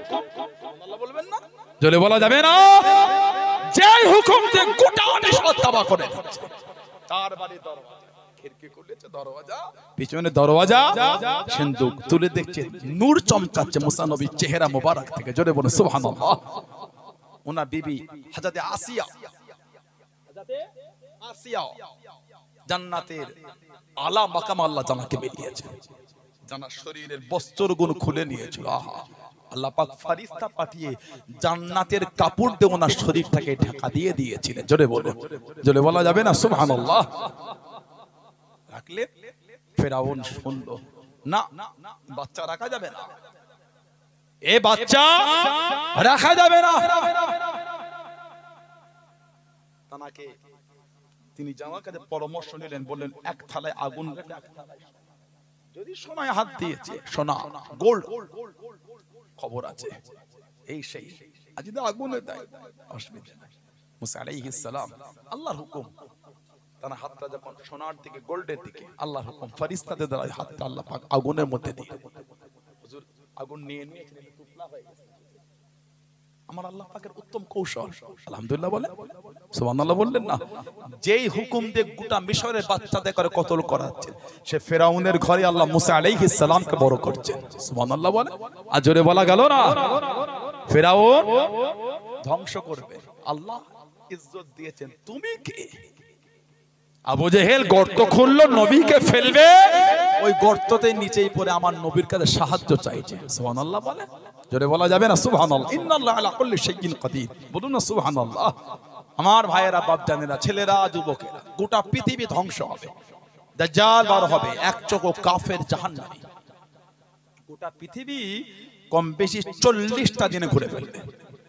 আল্লাহ বলবেন না? জোরে বলা যাবে না? যে হুকুম দিয়ে গোটা মিশর তাবাহ করে দিচ্ছে। তার বাড়ি দরওয়াজা, খিড়কি খুলেছে দরওয়াজা, পিছনে দরওয়াজা, সিন্দুক তুলে দেখছে নূর চমকাচ্ছে মুসা নবীর চেহারা মোবারক থেকে। জোরে বলুন সুবহানাল্লাহ। ওনার বিবি হযরত আসিয়া, হযরত আসিয়া জান্নাতের আলা মাকাম আল্লাহ জানাকে মিলিয়েছে। জানার শরীরের বস্ত্রগুলো খুলে নিয়েছিল। আহা, আল্লাহ পাক ফেরেশতা পাঠিয়ে জান্নাতের কাপড় দিয়ে ওনার শরীরটাকে ঢাকা দিয়ে দিয়েছিলেন। জোরে বলো, জোরে বলা যাবে না? সুবহানাল্লাহ। রাখলে ফেরাউন শুনলো না, বাচ্চা রাখা যাবে না, এ বাচ্চা রাখা যাবে না। তানাকে তিনি জামার কাছে পরামর্শ নিলেন, বললেন এক থালায় আগুন রেখে, এক থালায় যদি সোনায় হাত দিয়েছে, সোনা গোল্ড খবর আছে, এই সেই, আজ যদি আগুনে দেয় অসুবিধা নাই। মুসা আলাইহিস সালাম আল্লাহর হুকুম, তার হাতটা যখন সোনার দিকে, গোল্ডের দিকে, আল্লাহর হুকুম ফেরেশতাদের দ্বারা হাতটা আল্লাহ পাক আগুনের মধ্যে দিয়ে, হুজুর আগুন নিয়ে নিয়ে টুকরা হয়ে গেছে। আমার আল্লাহ পাকের উত্তম কৌশল। আলহামদুলিল্লাহ বলে, সুবহানাল্লাহ বললেন না? যেই হুকুম দিয়ে গোটা মিশরের বাচ্চাদের করে কতল করাচ্ছে, সে ফেরাউনের ঘরে আল্লাহ মুসা আলাইহিস সালামকে বড় করছেন। সুবহানাল্লাহ বলে, আর জোরে বলা গেল না? ফেরাউন ধ্বংস করবে, আল্লাহ ইজ্জত দিয়েছেন। তুমি কে? আবু জেহেল গর্ত খুললো, নবীকে ফেলবে, ওই গর্ততে নিচেই পড়ে আমার নবীর কাছে সাহায্য চাইছে। সুবহানাল্লাহ বলে, জোরে বলা যাবে না? সুবহানাল্লাহ। ইন্নাল্লাহা আলা কুল্লি শাইইন কাদির। বলুন না সুবহানাল্লাহ। আমার ভাইয়েরা, বাপজানেরা, ছেলেরা, যুবকেরা, গোটা পৃথিবী ধ্বংস হবে, দাজ্জাল বার হবে, এক চোখ কাফের জাহান্নামী। গোটা পৃথিবী কম বেশি 40টা দিনে ঘুরে ফেলবে।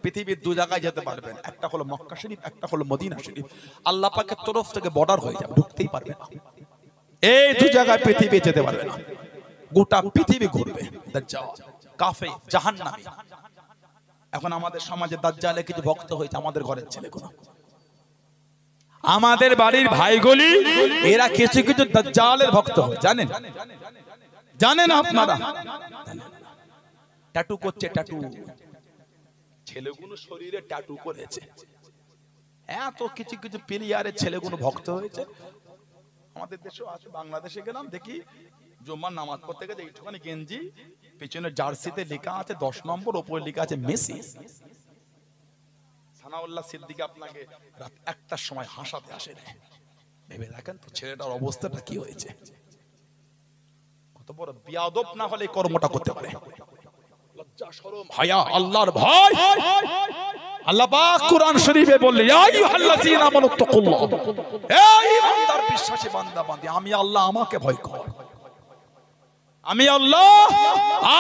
পৃথিবীর দু জায়গায় যেতে পারবেন, একটা হলো মক্কা শরীফ, একটা হলো মদিনা শরীফ। আল্লাহ পাকের তরফ থেকে বর্ডার হয়ে যাবে, ঢুকতেই পারবে না। এই দু জায়গায় পৃথিবী যেতে পারবে না, গোটা পৃথিবী ঘুরবে দাজ্জাল, কাফের, জাহান্নামী। এখন আমাদের সমাজে দাজ্জালে কিছু ভক্ত হয়েছে, আমাদের ঘরের ছেলেগুলো, আমাদের বাড়ির ভাইগুলি, এরা কিছু কিছু দাজ্জালের ভক্ত হয়। জানেন? জানেন আপনারা? ট্যাটু করছে, ট্যাটু, ছেলেগুলো শরীরে ট্যাটু করেছে। এত কিছু কিছু প্লেয়ারের ছেলেগুলো ভক্ত হয়েছে। আমাদের দেশেও আছে, বাংলাদেশে গেলাম দেখি জুম্মার নামাজ পড়তে গেছে, এইটুখানি গেঞ্জি, পিছনে জার্সিতে লেখা আছে 10 নম্বর, উপরে লেখা আছে মেসি। সানাউল্লাহ সিদ্দিক আপনাকে রাত 1টার সময় হাসাতে আসে না, ভেবে দেখেন তো ছেলেটার অবস্থাটা কি হয়েছে। কত বড় বিয়াদব না হলে কর্মটা করতে পারে। লজ্জা, শরম, হায়া, আল্লাহর ভয়। আল্লাহ পাক কুরআন শরীফে বললেন, ইয়া আইয়ুহাল্লাযীনা আমানু তাকুল্লাহ, হে ঈমানদার বিশ্বাসী বান্দা বান্দী, আমি আল্লাহ, আমাকে ভয় কর। আমি আল্লাহ,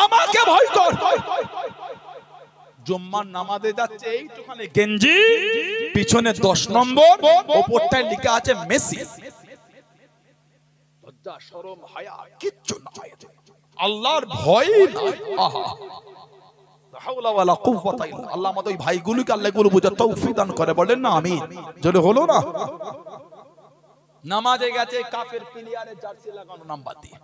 আমাকে ভয় কর। জুম্মার নামাজে যাচ্ছে, এইটুখানি গেঞ্জি, পিছনে 10 নম্বর, উপরটায় লেখা আছে মেসি। লজ্জা, শরম, হায়া কিচ্ছু নাই, আল্লাহর ভয় নাই। আহা, লা হাওলা ওয়ালা কুওয়াতা ইল্লা আল্লাহ। আমাদের ওই ভাইগুলোকে আল্লাহ এগুলো বোঝার তৌফিক দান করে, বলেন না আমিন। যদি হলো না, নামাজে গেছে কাফের প্লেয়ারের জার্সি লাগানো নাম্বার দিয়ে।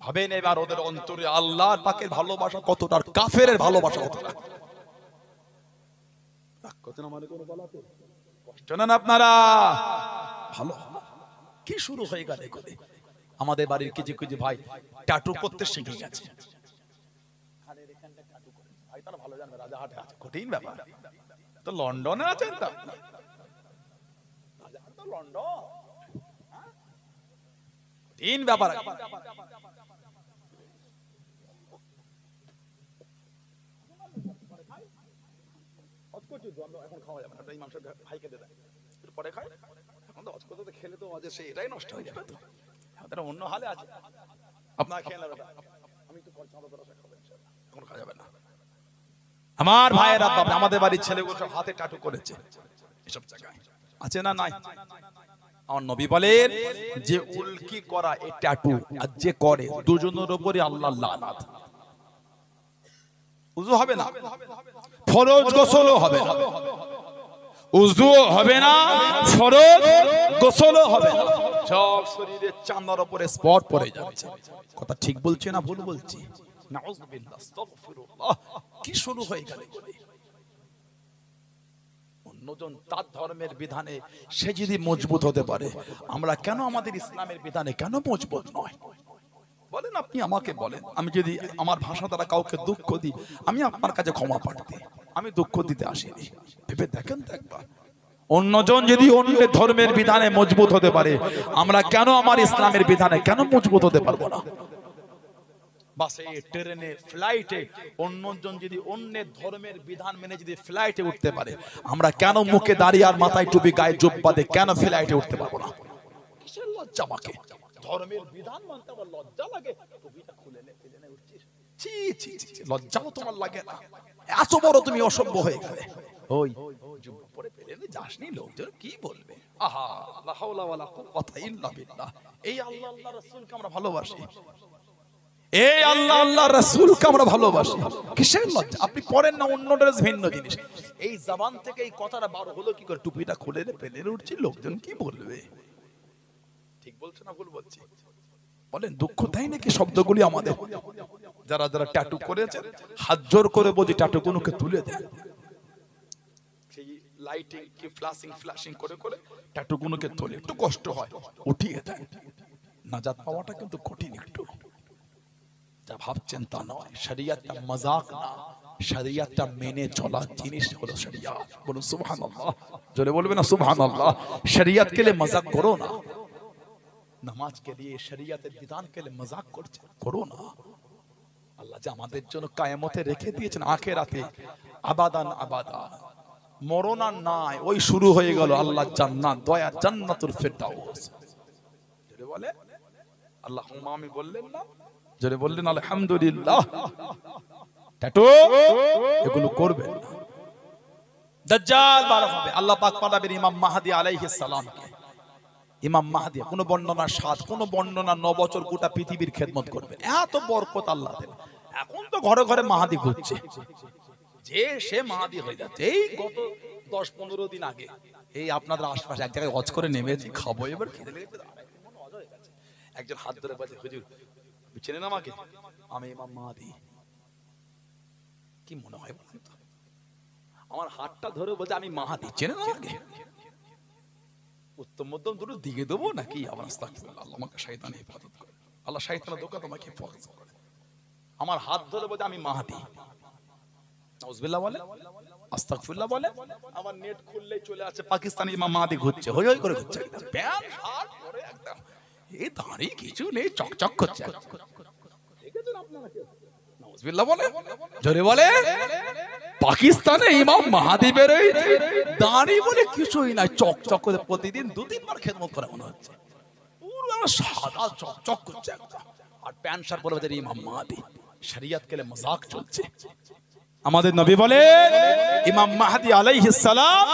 ভাবেন এবার ওদের অন্তরে আল্লাহর পাকের ভালোবাসা কতটা, আর কাফেরের ভালোবাসা কতটা। কষ্ট নেন আপনারা? ভালো কি শুরু হয়ে গেল এগুলো। আমাদের বাড়ির কিছু কিছু ভাই ট্যাটু করতে শিখে গেছে। কেন ভালো জানবে রাজাহাটে আছে কঠিন ব্যাপার তো লন্ডনে আছেন তো রাজাহাট তো লন্ডন কঠিন ব্যাপার এখন খাওয়া যাবে না ইমাম সাহেব ভাইকে দিয়ে দেয় একটু পরে খায় এখন তো অজকতে খেলে তো অজে সে এটাই নষ্ট হয়ে যাবে তো আমাদের অন্য হালে আছে আপনারা খেয়ে নেবেন আমি তো করছি আমাদের রাস্তা খাবেন এখন খাওয়া যাবে না আমার ভাইয়ের আব্বা আমাদের বাড়ির ছেলেগুলো সব হাতে টাটু করেছে এসব জায়গায় আছে না নাই আমার নবী বলেন যে উল্কি করা এই টাটু আর যে করে দুজনের উপরে আল্লাহর লানাত উযু হবে না ফরজ গোসলও হবে না উযু হবে না ফরজ গোসলও হবে না সব শরীরে চামড়ার উপরে স্পট পড়ে যাচ্ছে কথা ঠিক বলছি না ভুল বলছি নাউযুবিল্লাহ আস্তাগফিরুল্লাহ কি শুরু হয়ে গেল অন্যজন তার ধর্মের বিধানে সে যদি মজবুত হতে পারে আমরা কেন আমাদের ইসলামের বিধানে কেন মজবুত নয় বলেন আপনি আমাকে বলেন আমি যদি আমার ভাষা দ্বারা কাউকে দুঃখ দিই আমি আপনার কাছে ক্ষমা প্রার্থী আমি দুঃখ দিতে আসিনি ভেবে দেখেন তো একবার অন্যজন যদি অন্য ধর্মের বিধানে মজবুত হতে পারে আমরা কেন আমার ইসলামের বিধানে কেন মজবুত হতে পারবো না বাসে ট্রেনে ফ্লাইটে অন্যজন যদি অন্য ধর্মের বিধান মেনে যদি ফ্লাইটে উঠতে পারে আমরা কেন মুখে দাঁড়িয়ে আর মাথায় টুপি গায়ে জুব্বা দিয়ে কেন ফ্লাইটে উঠতে পারবো না কিসের লজ্জা আমাকে ধর্মের বিধান মানতে আমার লজ্জা লাগে টুপিটা খুলে নে ফেলে নে উঠছিস ছি ছি ছি লজ্জাও তোমার লাগে না এত বড় তুমি অসভ্য হয়ে গেলে ওই জুব্বা পরে ফেলে নে যাসনি লোকজন কি বলবে আহা লা হাওলা ওয়ালা কুওয়াতা ইল্লা বিল্লাহ এই আল্লাহ আল্লাহ রাসূলকে আমরা ভালোবাসি এই আল্লাহ আল্লাহ রাসূলকে আমরা ভালোবাসি কিসের লজ্জা আপনি পড়েন না অন্য ড্রেস ভিন্ন জিনিস এই জবান থেকে এই কথাটা বার হলো কি করে টুপিটা খুলে নে ফেলে নে উঠছি লোকজন কি বলবে ঠিক বলছ না ভুল বলছি বলেন দুঃখ দেয় নাকি শব্দগুলি আমাদের যারা যারা ট্যাটু করেছেন হাত জোর করে বলি ট্যাটুগুলোকে তুলে দেন সেই লাইটিং কি ফ্ল্যাশিং করে করে ট্যাটুগুলোকে তোলে একটু কষ্ট হয় উঠিয়ে দেয় নাজাত পাওয়াটা কিন্তু কঠিন একটু যা ভাবছেন তা নয় শরিয়তটা মজাক না শরিয়তটা মেনে চলা জিনিস হলো শরিয়ত বলুন সুবহানাল্লাহ জোরে বলবেন না সুবহানাল্লাহ শরিয়ত के लिए मजाक करो ना নামাজ के लिए শরিয়তের বিধান के लिए मजाक করো না আল্লাহ যে আমাদের জন্য কিয়ামতে রেখে দিয়েছেন আখিরাতে আবাদান আবাদা মরণ আর নাই ওই শুরু হয়ে গেল আল্লাহর জান্নাত দয়া জান্নাতুল ফিরদাউস জোরে বলে আল্লাহুম্মা আমি বললেন না জোরে বললেন আলহামদুলিল্লাহ ট্যাটু এগুলো করবেন না দাজ্জাল বার হবে আল্লাহ পাক পাঠাবেন ইমাম মাহদী আলাইহিস সালামকে ইমাম মাহদী কোন বর্ণনা 7 কোন বর্ণনা 9 বছর গোটা পৃথিবীর খেদমত করবে এত বরকত আল্লাহ দেন এখন তো ঘরে ঘরে মাহদী ঘুরছে যে সে মাহদী হয়ে যাচ্ছে এই গত 10-15 দিন আগে এই আপনাদের আশপাশে এক জায়গায় হজ করে নেমেছি খাবো এবার খেতে লেগে মন হয়ে গেছে একজন হাত ধরে বলে হুজুর চেনেন আমাকে আমি ইমাম মাহদী কি মনে হয় বলুন তো আমার হাতটা ধরে বলছে আমি মাহদী চেনেন আমাকে উত্তম মধ্যম দুটো দিকে দেবো নাকি আমার আস্তাগফিরুল্লাহ আল্লাহ আমাকে শয়তান হেফাজত করে আল্লাহ শয়তানের ধোঁকা তোমাকে হেফাজত করে আমার হাত ধরে বলছে আমি মাহদী নাউজুবিল্লাহ বলে আস্তাগফিরুল্লাহ বলে আমার নেট খুললেই চলে আসে পাকিস্তানি ইমাম মাহদী ঘুরছে হই হই করে ঘুরছে প্যান্ট শার্ট পরে একদম এই দাঁড়ি কিছু নেই চকচক করছে দেখেছেন আপনারা কেউ নাউজুবিল্লাহ বলে জোরে বলে পাকিস্তানে ইমাম মাহদী বেরোয় দাঁড়ি বলে কিছুই না চকচক করে প্রতিদিন 2-3 বার খেদমত করে মনে হচ্ছে পুরো সাদা চকচক করছে আর প্যান্ট শার্ট পরে বলে ইমাম মাহদী শরিয়ত के लिए मजाक চলছে আমাদের নবী বলে ইমাম মাহদী আলাইহিস সালাম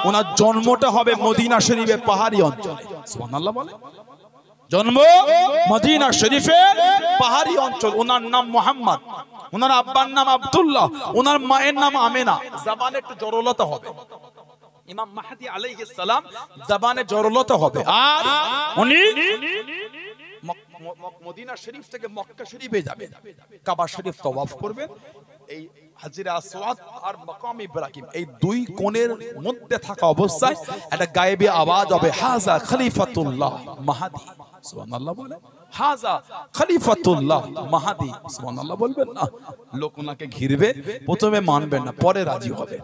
ওনার জন্মটা হবে মদিনা শরীফের পাহাড়ি অঞ্চলে সুবহানাল্লাহ বলে জন্ম মদিনা শরীফের পাহাড়ি অঞ্চল ওনার নাম মুহাম্মদ ওনার আব্বার নাম আব্দুল্লাহ ওনার মায়ের নাম আমেনা জবানে একটু জড়লতা হবে ইমাম মাহদী আলাইহিস সালাম জবানে জড়লতা হবে আর উনি মদিনা শরীফ থেকে মক্কা শরীফে যাবেন কাবা শরীফ তওয়াফ করবেন এই হাজরে আসওয়াদ আর মাকাম ইব্রাহিম এই দুই কোণের মধ্যে থাকা অবস্থায় একটা গায়েবী আওয়াজ হবে হাযা খলিফাতুল্লাহ মাহদী সুবহানাল্লাহ বলে হাজা খলিফাতুল্লাহ মাহদি, সুবহানাল্লাহ বলবেন না। লোক ওনাকে ঘিরবে, প্রথমে মানবেন না, পরে রাজি হবে।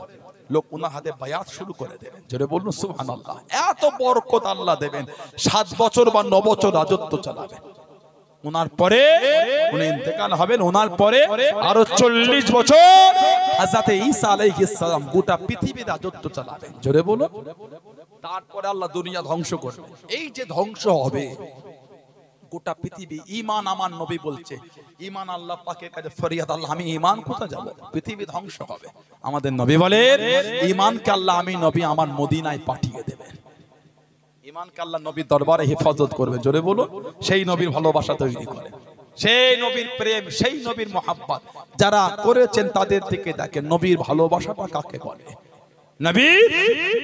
লোক ওনার হাতে বায়াত শুরু করে দেবেন, জোরে বলুন সুবহানাল্লাহ। এত বরকত আল্লাহ দেবেন, 7 বছর বা 9 বছর রাজত্ব চালাবেন। ওনার পরে উনি ইন্তেকাল হবেন, ওনার পরে আরো 40 বছর হযরত ঈসা আলাইহিস সালাম গোটা পৃথিবী রাজত্ব চালাবেন, জোরে বলুন। তারপরে আল্লাহ দুনিয়া ধ্বংস করবেন। এই যে ধ্বংস হবে গোটা পৃথিবী, ঈমান আমার নবী বলছে, ঈমান আল্লাহ পাকের কাছে ফরিয়াদ, আল্লাহ আমি ঈমান কোথায় যাব? পৃথিবী ধ্বংস হবে। আমাদের নবী বলেন ঈমানকে আল্লাহ আমি নবী আমার মদিনায় পাঠিয়ে দেবেন। ঈমানকে আল্লাহ নবীর দরবারে হেফাজত করবে, জোরে বলুন। সেই নবীর ভালোবাসা তৈরি করে, সেই নবীর প্রেম, সেই নবীর মোহাব্বত যারা করেছেন তাদের দিকে দেখেন। নবীর ভালোবাসাটা কাকে বলে? নবীর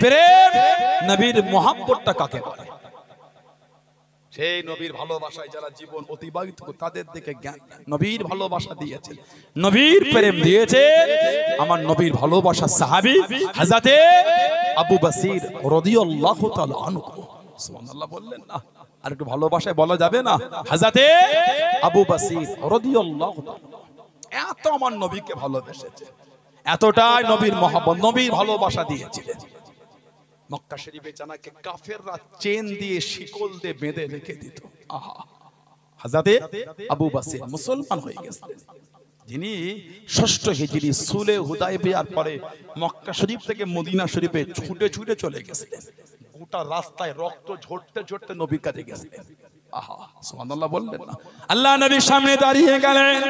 প্রেম, নবীর মোহাব্বতটা কাকে বলে? সেই নবীর ভালোবাসায় যারা জীবন অতিবাহিত করে তাদের দিকে জ্ঞান। নবীর ভালোবাসা দিয়েছেন, নবীর প্রেম দিয়েছেন আমার নবীর ভালোবাসা সাহাবী হযরত আবু বসির রাদিয়াল্লাহু তাআলা আনহু। সুবহানাল্লাহ বললেন না? আর একটু ভালোবাসায় বলা যাবে না? হযরত আবু বসির রাদিয়াল্লাহু তাআলা এত আমার নবীকে ভালোবেসেছে, এতটাই নবীর মহব্বত, নবীর ভালোবাসা দিয়েছিলেন। মক্কা শরীফে জানাকে কাফেররা চেন দিয়ে শিকল দিয়ে বেঁধে রেখে দিত। আহা, হযরত আবু বসির মুসলমান হয়ে গেছিলেন, যিনি 6ষ্ঠ হিজরি সুলে হুদায়বিয়ার পরে মক্কা শরীফ থেকে মদিনা শরীফে ছুটে ছুটে চলে গেছিলেন। গোটা রাস্তায় রক্ত ঝরতে ঝরতে নবীর কাছে গেছিলেন। আহা, সুবহানাল্লাহ বললেন না? আল্লাহ নবীর সামনে দাঁড়িয়ে গেলেন।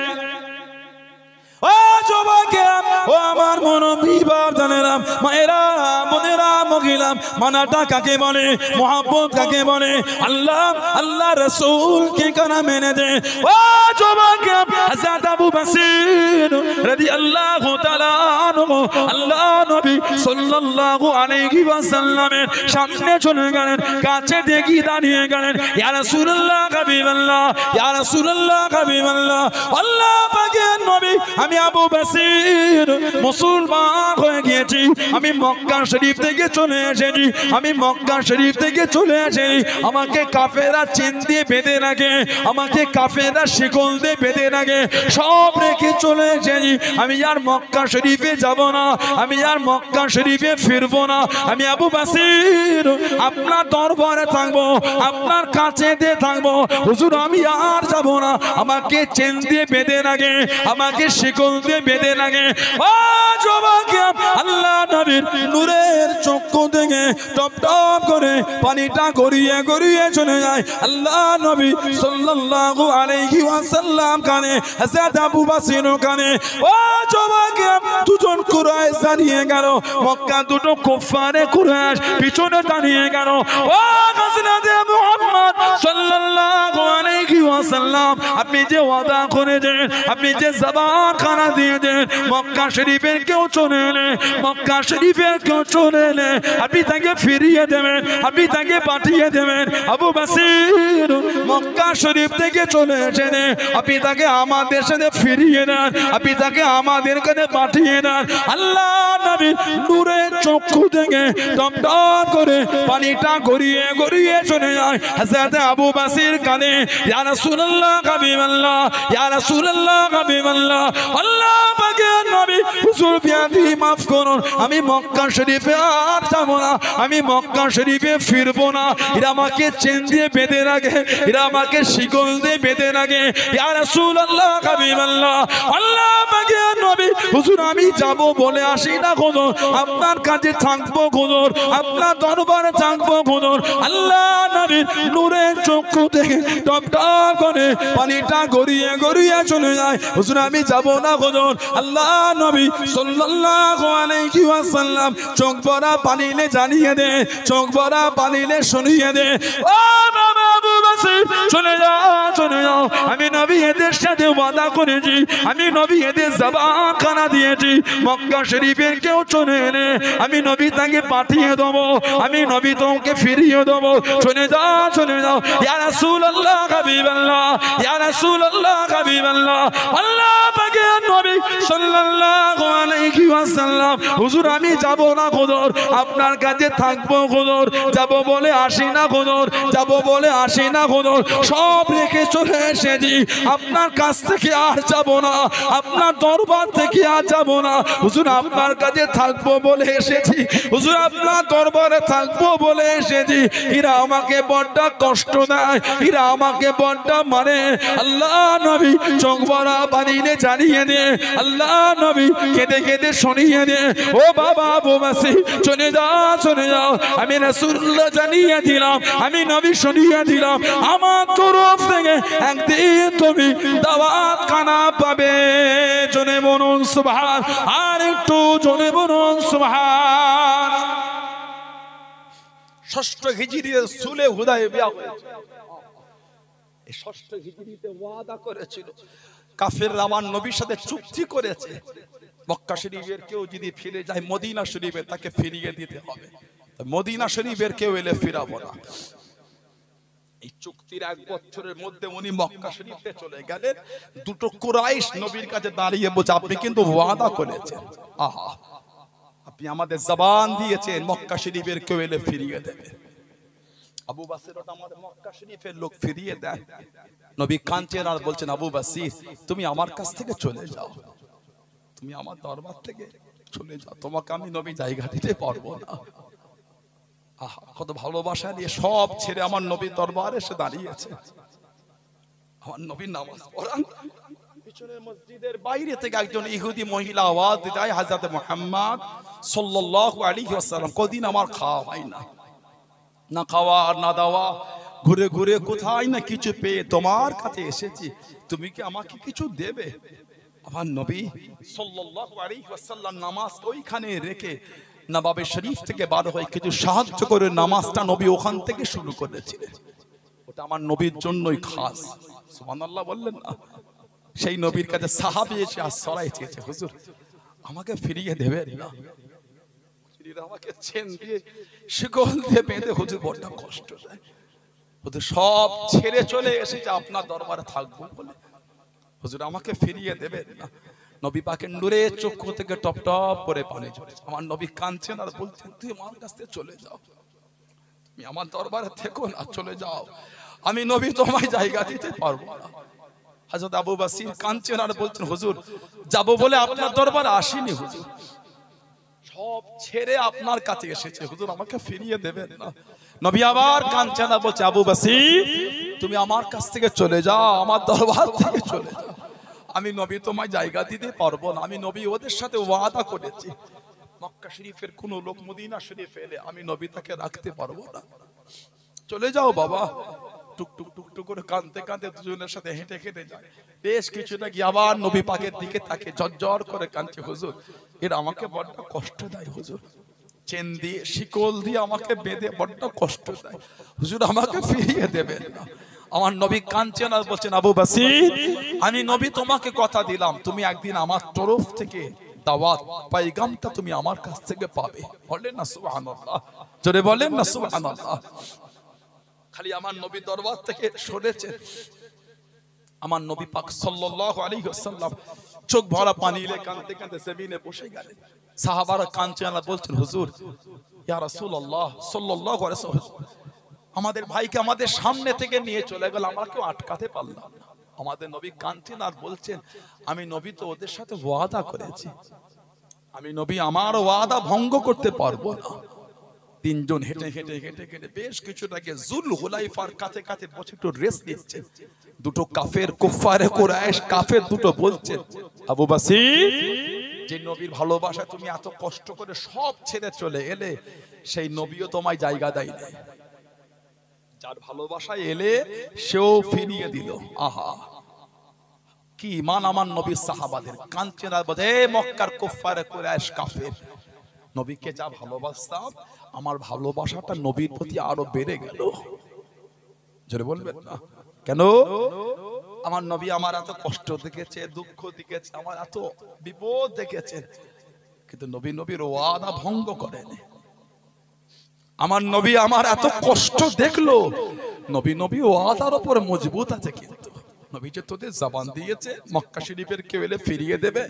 ও যুবকেরা, ও আমার মুরব্বি বাপজানেরা, মায়েরা, বোনেরা, মহিলা, মানাটা কাকে বলে, মোহাব্বত কাকে বলে, আল্লাহ আল্লাহ রাসূলকে কারা মেনে দে। ও যুবকেরা, হযরত আবু বসির রাদিয়াল্লাহু তাআলা আনহু আল্লাহ নবী সাল্লাল্লাহু আলাইহি ওয়াসাল্লামের সামনে চলে গেলেন, কাছে দেখি দাঁড়িয়ে গেলেন। ইয়া রাসূলুল্লাহ হাবিবাল্লাহ, ইয়া রাসূলুল্লাহ হাবিবাল্লাহ, আল্লাহ পাকের নবী আমি আবু বসির মুসলমান হয়ে গিয়েছি, আমি মক্কা শরীফ থেকে চলে এসেছি, আমি মক্কা শরীফ থেকে চলে এসেছি। আমাকে কাফেররা চেন দিয়ে বেঁধে রাখে, আমাকে কাফেররা শিকল দিয়ে বেঁধে রাখে, সব রেখে চলে এসেছি। আমি আর মক্কা শরীফে যাব না, আমি আর মক্কা শরীফে ফিরবো না। আমি আবু বসির আপনার দরবারে থাকবো, আপনার কাছে দিয়ে থাকবো। হুজুর আমি আর যাব না, আমাকে চেন দিয়ে বেঁধে রাখে, আমাকে শিকল দিয়ে বেঁধে রাখে। ও যুবক, আল্লাহ নবীর নূরের চক্ষু থেকে টপ টপ করে পানিটা গড়িয়ে গড়িয়ে চলে যায় আল্লাহ নবী সাল্লাল্লাহু আলাইহি ওয়াসাল্লাম কানে, হযরত আবু বসির কানে। ও যুবক, দুজন কুরাইশ দাঁড়িয়ে গেল, মক্কা দুটো কুফারে কুরাইশ পিছনে দাঁড়িয়ে গেল। ও হযরত মুহাম্মদ সাল্লাল্লাহু আলাইহি ওয়াসাল্লাম, আপনি যে ওয়াদা করেছেন, আপনি যে জবান খানা দিয়েছেন, মক্কা শরীফের কেউ চলে এলে, মক্কা শরীফের কেউ চলে এলে আপনি তাকে ফিরিয়ে দেবেন, আপনি তাকে পাঠিয়ে দেবেন। আবু বসির মক্কা শরীফ থেকে চলে এসেছে, আপনি তাকে আমাদের সাথে ফিরিয়ে দেন, আপনি তাকে আমাদের কাছে পাঠিয়ে দেন। আল্লাহ নবীর নূরের চক্ষু থেকে টপ টপ করে পানিটা গড়িয়ে গড়িয়ে চলে যায় হযরত আবু বসির কানে। ইয়া রাসূলুল্লাহ হাবিবাল্লাহ, ইয়া রাসূলুল্লাহ হাবিবাল্লাহ, আল্লাহ পাকের নবী হুজুর বিয়াদি মাফ করুন, আমি মক্কা শরীফে আর যাব না, আমি মক্কা শরীফে ফিরবো না। এরা আমাকে চেন দিয়ে বেঁধে রাখে, এরা আমাকে শিকল দিয়ে বেঁধে রাখে। ইয়া রাসূলুল্লাহ হাবিবাল্লাহ, আল্লাহ পাকের নবী হুজুর আমি যাব বলে আসি না হুজুর, আপনার কাছে থাকবো হুজুর, আপনার দরবারে থাকবো হুজুর। আল্লাহ নবীর নূরের চক্ষু থেকে টপ টপ করে পানিটা গড়িয়ে গড়িয়ে চলে যায়। হুজুর আমি যাব না হুজুর। আল্লাহ নবী সাল্লাল্লাহু আলাইহি ওয়াসাল্লাম চোখ ভরা পানিলে জানিয়ে দে, চোখ ভরা পানিলে শুনিয়ে দে, ও বাবা আবু বসির চলে যাও, চলে যাও। আমি নবী এদের সাথে ওয়াদা করেছি, আমি নবী এদের জবান খানা দিয়েছি, মক্কা শরীফের কেউ চলে এলে আমি নবী তাকে পাঠিয়ে দেবো, আমি নবী তোমাকে ফিরিয়ে দেবো। চলে যাও, চলে যাও। ইয়া রাসূলুল্লাহ হাবিবাল্লাহ, ইয়া রাসূলুল্লাহ হাবিবাল্লাহ, আল্লাহ আজকে নবী সাল্লাল্লাহু আলাইহি ওয়াসাল্লাম হুজুর আমি যাব না হুজুর, আপনার কাছে থাকবো হুজুর, যাব বলে আসি না হুজুর, যাব বলে আসি না হুজুর, সব রেখে চলে এসেছি, আপনার কাছ থেকে আর যাব না, আপনার দরবার থেকে আর যাব না হুজুর, আপনার কাছে থাকবো বলে এসেছি হুজুর, আপনার দরবারে থাকবো বলে এসেছি। এরা আমাকে বড্ড কষ্ট দেয়, এরা আমাকে বড্ড মানে। আল্লাহ নবী চোখ ভরা পানি দিয়ে জানিয়ে দে, আল্লাহ নবী কেঁদে কেঁদে শুনিয়ে দে, ও বাবা আবু বাসির চলে যাও চলে যাও, আমি রাসূলুল্লাহ জানিয়ে দিলাম, আমি নবী শুনিয়ে দিলাম, আমার তরফ থেকে একদিন তুমি দাওয়াত খানা পাবে। জোরে বলুন সুবহান, আর একটু জোরে বলুন সুবহান। ষষ্ঠ হিজরিতে সুলে হুদায়বিয়া হয়েছে। এই ষষ্ঠ হিজরিতে ওয়াদা করেছিল কাফেররা আমার নবীর সাথে চুক্তি করেছে, মক্কা শরীফের কেউ যদি ফিরে যায় মদিনা শরীফে তাকে ফিরিয়ে দিতে হবে, মদিনা শরীফের কেউ এলে ফিরাবো না। এই চুক্তির এক বছরের মধ্যে উনি মক্কা শরীফে চলে গেলেন। দুটো কুরাইশ নবীর কাছে দাঁড়িয়ে বলছে আপনি কিন্তু ওয়াদা করেছেন, আহা আপনি আমাদের জবান দিয়েছেন মক্কা শরীফের কেউ এলে ফিরিয়ে দেবে। আবু বাসির ওটা আমাদের মক্কা শরীফের লোক ফিরিয়ে দেয়। নবী কাঁদছেন আর বলছেন আবু বাসির তুমি আমার কাছ থেকে চলে যাও, তুমি আমার দরবার থেকে চলে যাও, তোমাকে আমি নবী জায়গা দিতে পারবো না। আহা কত ভালোবাসা দিয়ে সব ছেড়ে আমার নবীর দরবারে এসে দাঁড়িয়েছে। আমার নবীর নামাজ পড়ান, পিছনের মসজিদের বাইরে থেকে একজন ইহুদি মহিলা আওয়াজ দেয় হযরত মুহাম্মদ সাল্লাল্লাহু আলাইহি ওয়াসাল্লাম কদিন আমার খাওয়া হয় না, না খাওয়া না দাওয়া, ঘুরে ঘুরে কোথায় না কিছু পেয়ে তোমার কাছে এসেছি, তুমি কি আমাকে কিছু দেবে? আমার নবী সাল্লাল্লাহু আলাইহি ওয়াসাল্লাম নামাজ ওইখানে রেখে নবাবে শরীফ থেকে বার হয়ে কিছু সাহায্য করে নামাজটা নবী ওখান থেকে শুরু করেছিলেন। ওটা আমার নবীর জন্যই খাস, সুবহানাল্লাহ বললেন না? সেই নবীর কাছে সাহাবী এসে আশ্রয় চেয়েছে, হুজুর আমাকে ফিরিয়ে দেবেন না, আমাকে চেন দিয়ে শিকল দিয়ে বেঁধে হুজুর বড় কষ্ট দেয়, হুজুর সব ছেড়ে চলে এসেছে আপনার দরবারে থাকবো বলে, হুজুর আমাকে ফিরিয়ে দেবেন না। নবী পাকের নূরের চক্ষু থেকে টপ টপ করে পানি ঝরছে। আমার নবী কাঁদছেন আর বলছেন তুই আমার কাছ থেকে চলে যাও, তুমি আমার দরবারে থেকো না, চলে যাও, আমি নবী তোমায় জায়গা দিতে পারবো না। হযরত আবু বাসির কাঁদছেন আর বলছেন হুজুর যাব বলে আপনার দরবারে আসিনি হুজুর, সব ছেড়ে আপনার কাছে এসেছে, হুজুর আমাকে ফিরিয়ে দেবেন না। নবী আবার কাঁদছেন আর বলছে আবু বাসির তুমি আমার কাছ থেকে চলে যাও, আমার দরবার থেকে চলে যাও, আমি নবী তোমায় জায়গা দিতে পারবো না, আমি নবী ওদের সাথে ওয়াদা করেছি মক্কা শরীফের কোন লোক মদিনা শরীফে এলে আমি নবী তাকে রাখতে পারবো না, চলে যাও বাবা। টুকটুক টুকটুক করে কাঁদতে কাঁদতে দুজনের সাথে হেঁটে হেঁটে যায়, বেশ কিছুটা গিয়ে আবার নবী পাকের দিকে তাকে ঝরঝর করে কাঁদছে, হুজুর এরা আমাকে বড্ড কষ্ট দেয়, হুজুর চেন দিয়ে শিকল দিয়ে আমাকে বেঁধে বড্ড কষ্ট দেয়, হুজুর আমাকে ফিরিয়ে দেবেন না। আমার নবী কাঁদছেন আর বলছেন আবু বাসির আমি নবী তোমাকে কথা দিলাম তুমি একদিন আমার তরফ থেকে দাওয়াত পয়গামটা তুমি আমার কাছ থেকে পাবে, বলেন না সুবহানাল্লাহ, জোরে বলেন না সুবহানাল্লাহ। খালি আমার নবী দরবার থেকে সরেছে, আমার নবী পাক সাল্লাল্লাহু আলাইহি ওয়াসাল্লাম চোখ ভরা পানি এলে কাঁদতে কাঁদতে জমিনে বসে গেলেন। সাহাবারা কাঁদছেন আর বলছেন হুজুর ইয়া রাসূলুল্লাহ সাল্লাল্লাহু আলাইহি ওয়াসাল্লাম আমাদের ভাইকে আমাদের সামনে থেকে নিয়ে চলে গেল, আমরা কেউ আটকাতে পারলাম না। আমাদের নবী কাঁদছেন আর বলছেন আমি নবী তো ওদের সাথে ওয়াদা করেছি, আমি নবী আমার ওয়াদা ভঙ্গ করতে পারবো না। তিনজন হেঁটে হেঁটে হেঁটে হেঁটে বেশ কিছুটাকে জুল হুলাইফার কাছে কাছে বসে একটু রেস্ট নিচ্ছে। দুটো কাফের কুফারে কুরাইশ কাফের দুটো বলছে আবু বাসির যে নবীর ভালোবাসা তুমি এত কষ্ট করে সব ছেড়ে চলে এলে সেই নবীও তোমায় জায়গা দেয়নি, যার ভালোবাসায় এলে সেও ফিরিয়ে দিল। আহা কি ইমান আমার নবীর সাহাবাদের। কাঁদছেন আর বলে মক্কার কুফারে কুরাইশ কাফের নবীকে যা ভালোবাসতাম আমার ভালোবাসাটা নবীর প্রতি আরো বেড়ে গেল, জোরে বলবেন না কেন? আমার নবী আমার এত কষ্ট দেখেছে, দুঃখ দেখেছে, আমার এত বিপদ দেখেছে, কিন্তু নবীর ওয়াদা ভঙ্গ করেনি। আমার নবী আমার এত কষ্ট দেখলো, নবী ওয়াদার উপর মজবুত আছে, কিন্তু নবী যে তোদের জবান দিয়েছে মক্কা শরীফের কেউ এলে ফিরিয়ে দেবে,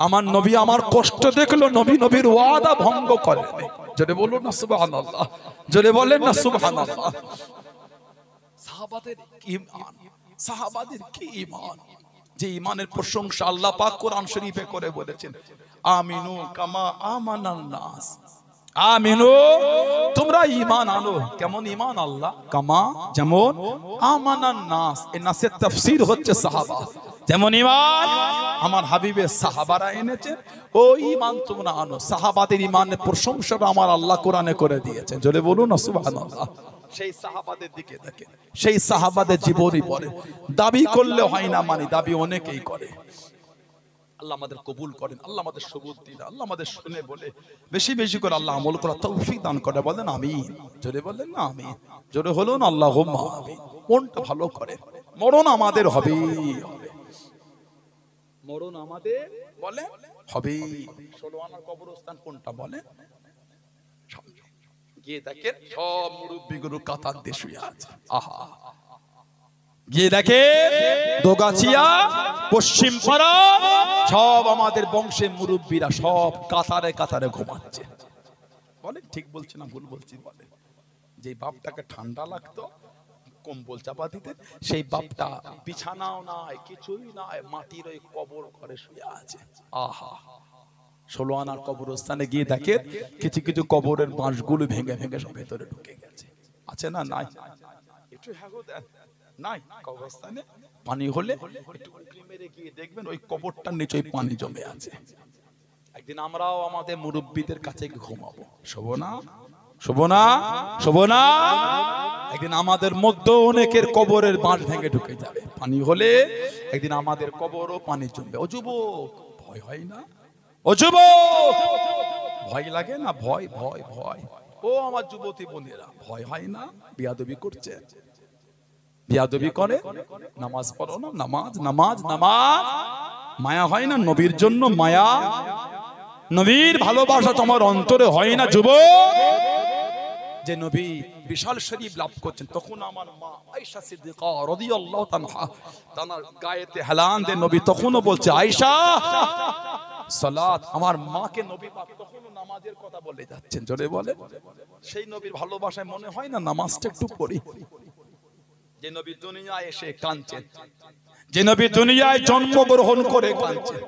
আমার নবী আমার কষ্ট দেখলো, নবী নবীর ওয়াদা ভঙ্গ করেনি। জোরে বলুন না সুবহানাল্লাহ, জোরে বলেন না সুবহানাল্লাহ। সাহাবাদের কি ঈমান, সাহাবাদের কি ঈমান, যে ঈমানের প্রশংসা আল্লাহ পাক কোরআন শরীফে করে বলেছেন, আমিনু কামা আমানান নাস, আমিনু তোমরা ঈমান আনো। কেমন ঈমান? আল্লাহ কামা, যেমন, আমানান নাস, এই নাসের তাফসীর হচ্ছে সাহাবা। যেমন ঈমান আমার হাবিবের সাহাবারা এনেছেন, ওই ঈমান তোমরা আনো। সাহাবাদের ঈমানের প্রশংসাটা আমার আল্লাহ কোরআনে করে দিয়েছেন। জোরে বলুন না সুবহানাল্লাহ। সেই সাহাবাদের দিকে দেখেন, সেই সাহাবাদের জীবনই পড়ে। দাবি করলে হয় না, মানে দাবি অনেকেই করে। আল্লাহ আমাদের কবুল করেন, আল্লাহ আমাদের সবুজ দিন, আল্লাহ আমাদের শুনে বলে বেশি বেশি করে আল্লাহ আমল করার তৌফিক দান করে। বলেন আমিন, জোরে বলেন না আমিন, জোরে হলো না আল্লাহুম্মা আমিন। মনটা ভালো করে, মরণ আমাদের হবে, মরণ আমাদের বলে হবে। 16 আনার কবরস্থান কোনটা বলে? গিয়ে দেখেন সব মুরব্বিগুলো কাতার দিয়ে শুয়ে আছে। আহা, গিয়ে দেখে দোগাছিয়া, পশ্চিম পাড়া, সব আমাদের বংশের মুরব্বীরা সব কাতারে কাতারে ঘুমাচ্ছে। বলেন ঠিক বলছি না ভুল বলছি? বলে যে বাপটাকে ঠান্ডা লাগতো, কম্বল চাপা দিতে, সেই বাপটা বিছানাও নাই, কিছুই নাই, মাটির ওই কবর ঘরে শুয়ে আছে। আহা, 16 আনার কবরস্থানে গিয়ে দেখে কিছু কিছু কবরের বাঁশগুলো ভেঙে ভেঙে সব ভেতরে ঢুকে গেছে। আছে না? নাই? একটু হাগো দেন, নাই? কবরস্থানে পানি হলে একটু উঁকি মেরে গিয়ে দেখবেন ওই কবরটার নিচে পানি জমে আছে। একদিন আমরাও আমাদের মুরব্বীদের কাছে ঘুমাবো, শোবো না? শোবো না? শোবো না? একদিন আমাদের মধ্যে অনেকের কবরের বাঁশ ভেঙে ঢুকে যাবে, পানি হলে একদিন আমাদের কবরও পানি জমবে। ও যুবক, ভয় হয় না? ও যুবক, ভয় লাগে না? ভয় ভয় ভয়। ও আমার যুবতী বোনেরা, ভয় হয় না? বিয়াদবি করছে, বিয়াদবি করে, নামাজ পড়ো না, নামাজ নামাজ নামাজ। মায়া হয় না নবীর জন্য? মায়া, নবীর ভালোবাসা তোমার অন্তরে হয় না যুবক? যে নবী বিশাল শরীফ লাভ করছেন, তখন আমার মা আয়েশা সিদ্দিকা রাদিয়াল্লাহু তাআলা তার গায়েতে হেলান দিয়ে নবী তখনও বলছে, আয়েশা সালাত। আমার মাকে নবী পাক তখনও নামাজের কথা বলে যাচ্ছেন। জোরে বলে, সেই নবীর ভালোবাসায় মনে হয় না নামাজটা একটু পড়ি? যে নবী দুনিয়ায় এসে কাঁদছেন, যে নবী দুনিয়ায় জন্মগ্রহণ করে কাঁদছেন,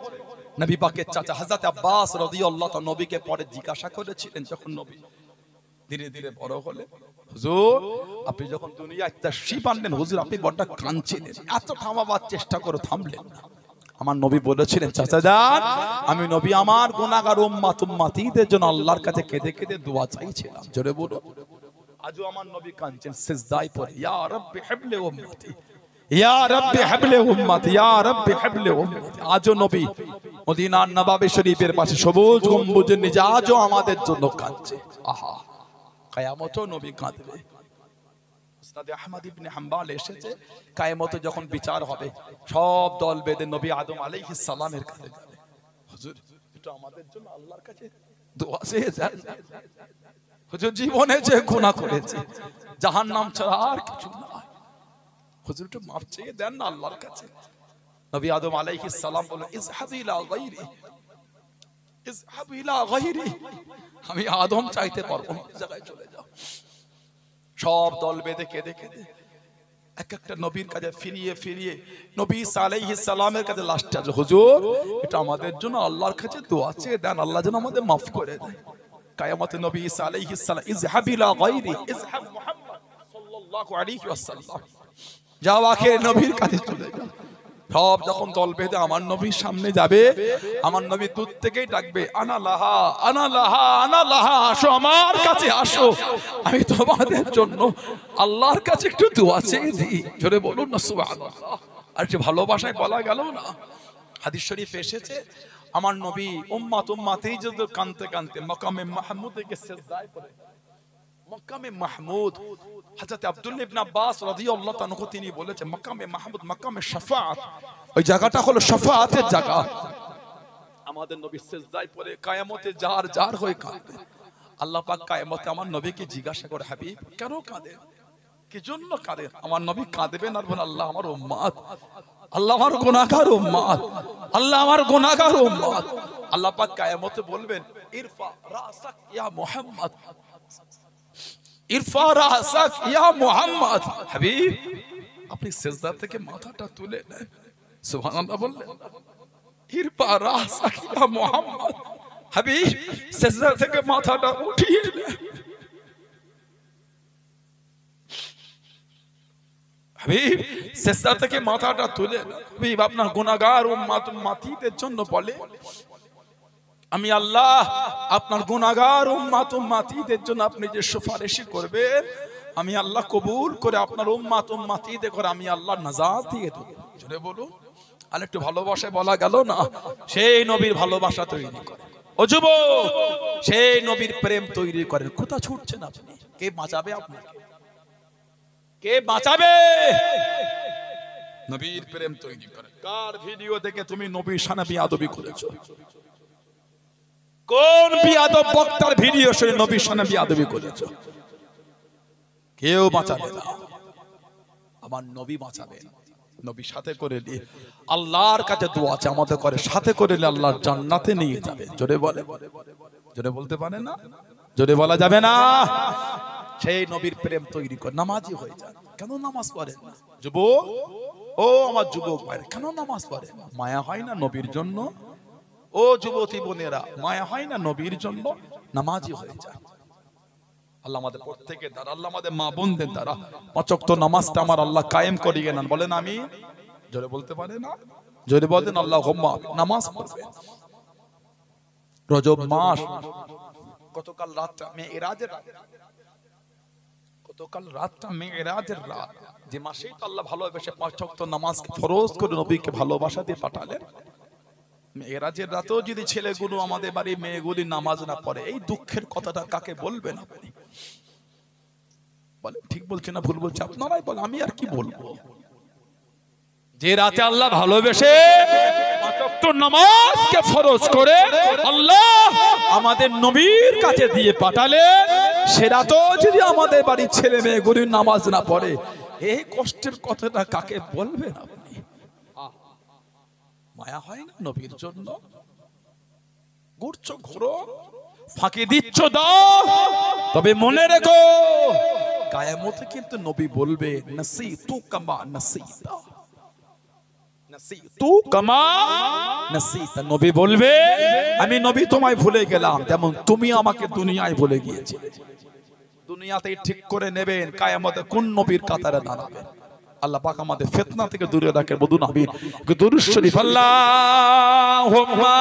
নবী পাকের চাচা হযরত আব্বাস রাদিয়াল্লাহু তাআলা নবীকে পরে জিজ্ঞাসা করেছিলেন, যখন নবী ধীরে ধীরে বড় হলে, হুজুর আপনি যখন দুনিয়ায় তাশরীফ আনলেন, হুজুর আপনি বড়টা কাঁদছিলেন, এত থামাবার চেষ্টা করে থামলেন না। আমার নবী বলেছিলেন, চাচা যান, আমি নবী আমার গুনাহগার উম্মতীদের জন্য আল্লাহর কাছে কেঁদে কেঁদে দোয়া চাইছিলাম। জোরে বলো। আজও আমার নবী কাঁদছেন সিজদায় পড়ে, ইয়া রাব্বি হাবলি উম্মতি, ইয়া রাব্বি হাবলি উম্মতি, ইয়া রাব্বি হাবলি উম্মতি। আজও নবী মদিনার নবাবে শরীফের পাশে সবুজ গম্বুজের নিচে আজও আমাদের জন্য কাঁদছে। আহা, কিয়ামতেও নবী কাঁদবে। মুসনাদে আহমদ ইবনে হাম্বল এসেছে, কিয়ামতে যখন বিচার হবে, সব দল বেঁধে নবী আদম আলাইহিস সালামের কাছে যাবে, হুজুর একটু আমাদের জন্য আল্লাহর কাছে দোয়া চেয়ে যান। হুজুর জীবনে যে গুনাহ করেছি, জাহান্নাম ছাড়া আর কিছু না, হুজুর একটু মাফ চেয়ে দেন না আল্লাহর কাছে। নবী আদম আলাইহিস সালাম বলেন, ইযহাব ইলা গায়রি, ইযহাব ইলা গায়রি, আমি আদম চাইতে পারবো না, জায়গায় চলে যাও। সব দল বেঁধে কেঁদে কেঁদে এক একটা নবীর কাছে ফিরিয়ে ফিরিয়ে নবী ঈসা আলাইহিস সালামের কাছে লাস্টে আসে, হুজুর এটা আমাদের জন্য আল্লাহর কাছে দোয়া চেয়ে দেন, আল্লাহ যেন আমাদের মাফ করে দেয়। কিয়ামতে নবী ঈসা আলাইহিস সালাম, ইযহাব ইলা গায়রি, ইযহাব মুহাম্মদ সাল্লাল্লাহু আলাইহি ওয়াসাল্লাম, যাও আখির নবীর কাছে চলে যাও। সব যখন দল বেঁধে আমার নবীর সামনে যাবে, আমার নবী দূর থেকেই ডাকবে, আনা লাহা আনা লাহা আনা লাহা, আসো আমার কাছে আসো, আমি তোমাদের জন্য আল্লাহর কাছে একটু দোয়া চেয়ে দিই। জোরে বলুন না সুবহানাল্লাহ। আর যে ভালোবাসায় বলা গেল না, হাদিস শরীফ এসেছে, আমার নবী উম্মতেই যদি কাঁদতে কাঁদতে মাকামে মাহমুদে গিয়ে সিজদায় পড়ে, মাকামে মাহমুদ, হযরত আব্দুল্লাহ ইবনে আব্বাস রাদিয়াল্লাহু তাআলা তিনি বলেছেন, মাকামে মাহমুদ মাকামে শাফাআত, ওই জায়গাটা হলো শাফাআতের জায়গা। আমাদের নবী সিজদায় পড়ে কিয়ামতে যার যার হয়ে কাঁদবে। আল্লাহ পাক কিয়ামতে আমার নবীকে জিজ্ঞাসা করে, হাবিব কেন কাঁদেন, কি জন্য কাঁদেন? আমার নবী কাঁদবেন আর বলেন, আল্লাহ আমার উম্মত আল্লাহ আমার গুনাহগার উম্মত, আল্লাহ আমার গুনাহগার উম্মত। আল্লাহ পাক কিয়ামতে বলবেন ইরফা রাসাক ইয়া মুহাম্মদ, ইরফা রাসাক ইয়া মুহাম্মদ। হাবিব আপনি সিজদা থেকে মাথাটা তুলে নেন, সুবহানাল্লাহ বললেন। ইরফা রাসাক ইয়া মুহাম্মদ, হাবিব সিজদা থেকে মাথাটা উঠিয়ে নেন। হাবিব সিজদা থেকে মাথাটা তুলে নেন। হাবিব আপনার গুনাহগার উম্মত উম্মতিদের জন্য বলে আমি আল্লাহ আপনার গুনাহগার উম্মত উম্মতিদের জন্য আপনি যে সুপারিশ করবেন আমি আল্লাহ কবুল করে আপনার উম্মত উম্মতিদের করে আমি আল্লাহ নাজাত দিয়ে দেব। জোরে বলুন। আর একটু ভালোবাসা বলা গেল না, সেই নবীর ভালোবাসা তৈরি করে। ও যুবক, সেই নবীর প্রেম তৈরি করেন। কোথা ছুটছেন আপনি? কে বাঁচাবে আপনাকে? কে বাঁচাবে? নবীর প্রেম তৈরি করেন। কার ভিডিও দেখে তুমি নবীর সানা বিয়াদবি করেছো? কোন বিয়াদব বক্তার ভিডিও শুনে নবীর সামনে বিয়াদবি করেছো? কেউ বাঁচাবে না, আমার নবী বাঁচাবেন। নবী সাথে করে দিয়ে আল্লাহর কাছে দোয়া আছে আমাদের করে, সাথে করে আল্লাহর জান্নাতে নিয়ে যাবে। জোরে বলে, জোরে বলতে পারে না? জোরে বলা যাবে না? সেই নবীর প্রেম তৈরি করে নামাজি হয়ে যান। কেন নামাজ পড়েন না যুবক? ও আমার যুবক ভাই, কেন নামাজ পড়েন না? মায়া হয় না নবীর জন্য? ও যুবতী বোনেরা, মায়া হয় না নবীর জন্য? নামাজি হয়ে যায়। আল্লাহ আমাদের প্রত্যেকের দ্বারা, আল্লাহ আমাদের মা বোনদের দ্বারা পাঁচ ওয়াক্ত নামাজটা আমার আল্লাহ কায়েম করিয়ে নেন। বলেন আমি। জোরে বলতে পারে না? জোরে বলেন আল্লাহুম্মা। নামাজ পড়বে। রজব মাস, গতকাল রাতটা মেরাজের রাত, গতকাল রাতটা মেরাজের রাত। যে মাসেই তো আল্লাহ ভালোবেসে পাঁচ ওয়াক্ত নামাজকে ফরজ করে নবীকে ভালোবাসা দিয়ে পাঠালেন। মেরাজের রাতেও যদি ছেলেগুলো আমাদের বাড়ি মেয়েগুলি নামাজ না পড়ে, এই দুঃখের কথাটা কাকে বলবেন আপনি? বলেন ঠিক বলছি না ভুল বলছি? আপনারাই বলেন, আমি আর কি বলবো? যে রাতে আল্লাহ ভালোবেসে পাঁচ ওয়াক্ত নামাজকে ফরজ করে আল্লাহ আমাদের নবীর কাছে দিয়ে পাঠালেন, সে রাতেও যদি আমাদের বাড়ির ছেলে মেয়েগুলি নামাজ না পড়ে, এই কষ্টের কথাটা কাকে বলবেন আপনি? মায়া হয় না নবীর জন্য? ঘুরছো ঘুরো, ফাঁকি দিচ্ছ দাও, তবে মনে রেখো কিয়ামতে কিন্তু নবী বলবে নাসিতু কামা নাসিতা, নাসিতু কামা নাসিতা। নবী বলবে আমি নবী তোমায় ভুলে গেলাম তেমন তুমি আমাকে দুনিয়ায় ভুলে গিয়েছিলে। দুনিয়াতেই ঠিক করে নেবেন কিয়ামতে কোন নবীর কাতারে দাঁড়াবেন। আল্লাহ পাক আমাদের ফিতনা থেকে দূরে রাখে। বলুন আমিন। দুরূদ শরীফ। আল্লাহুম্মা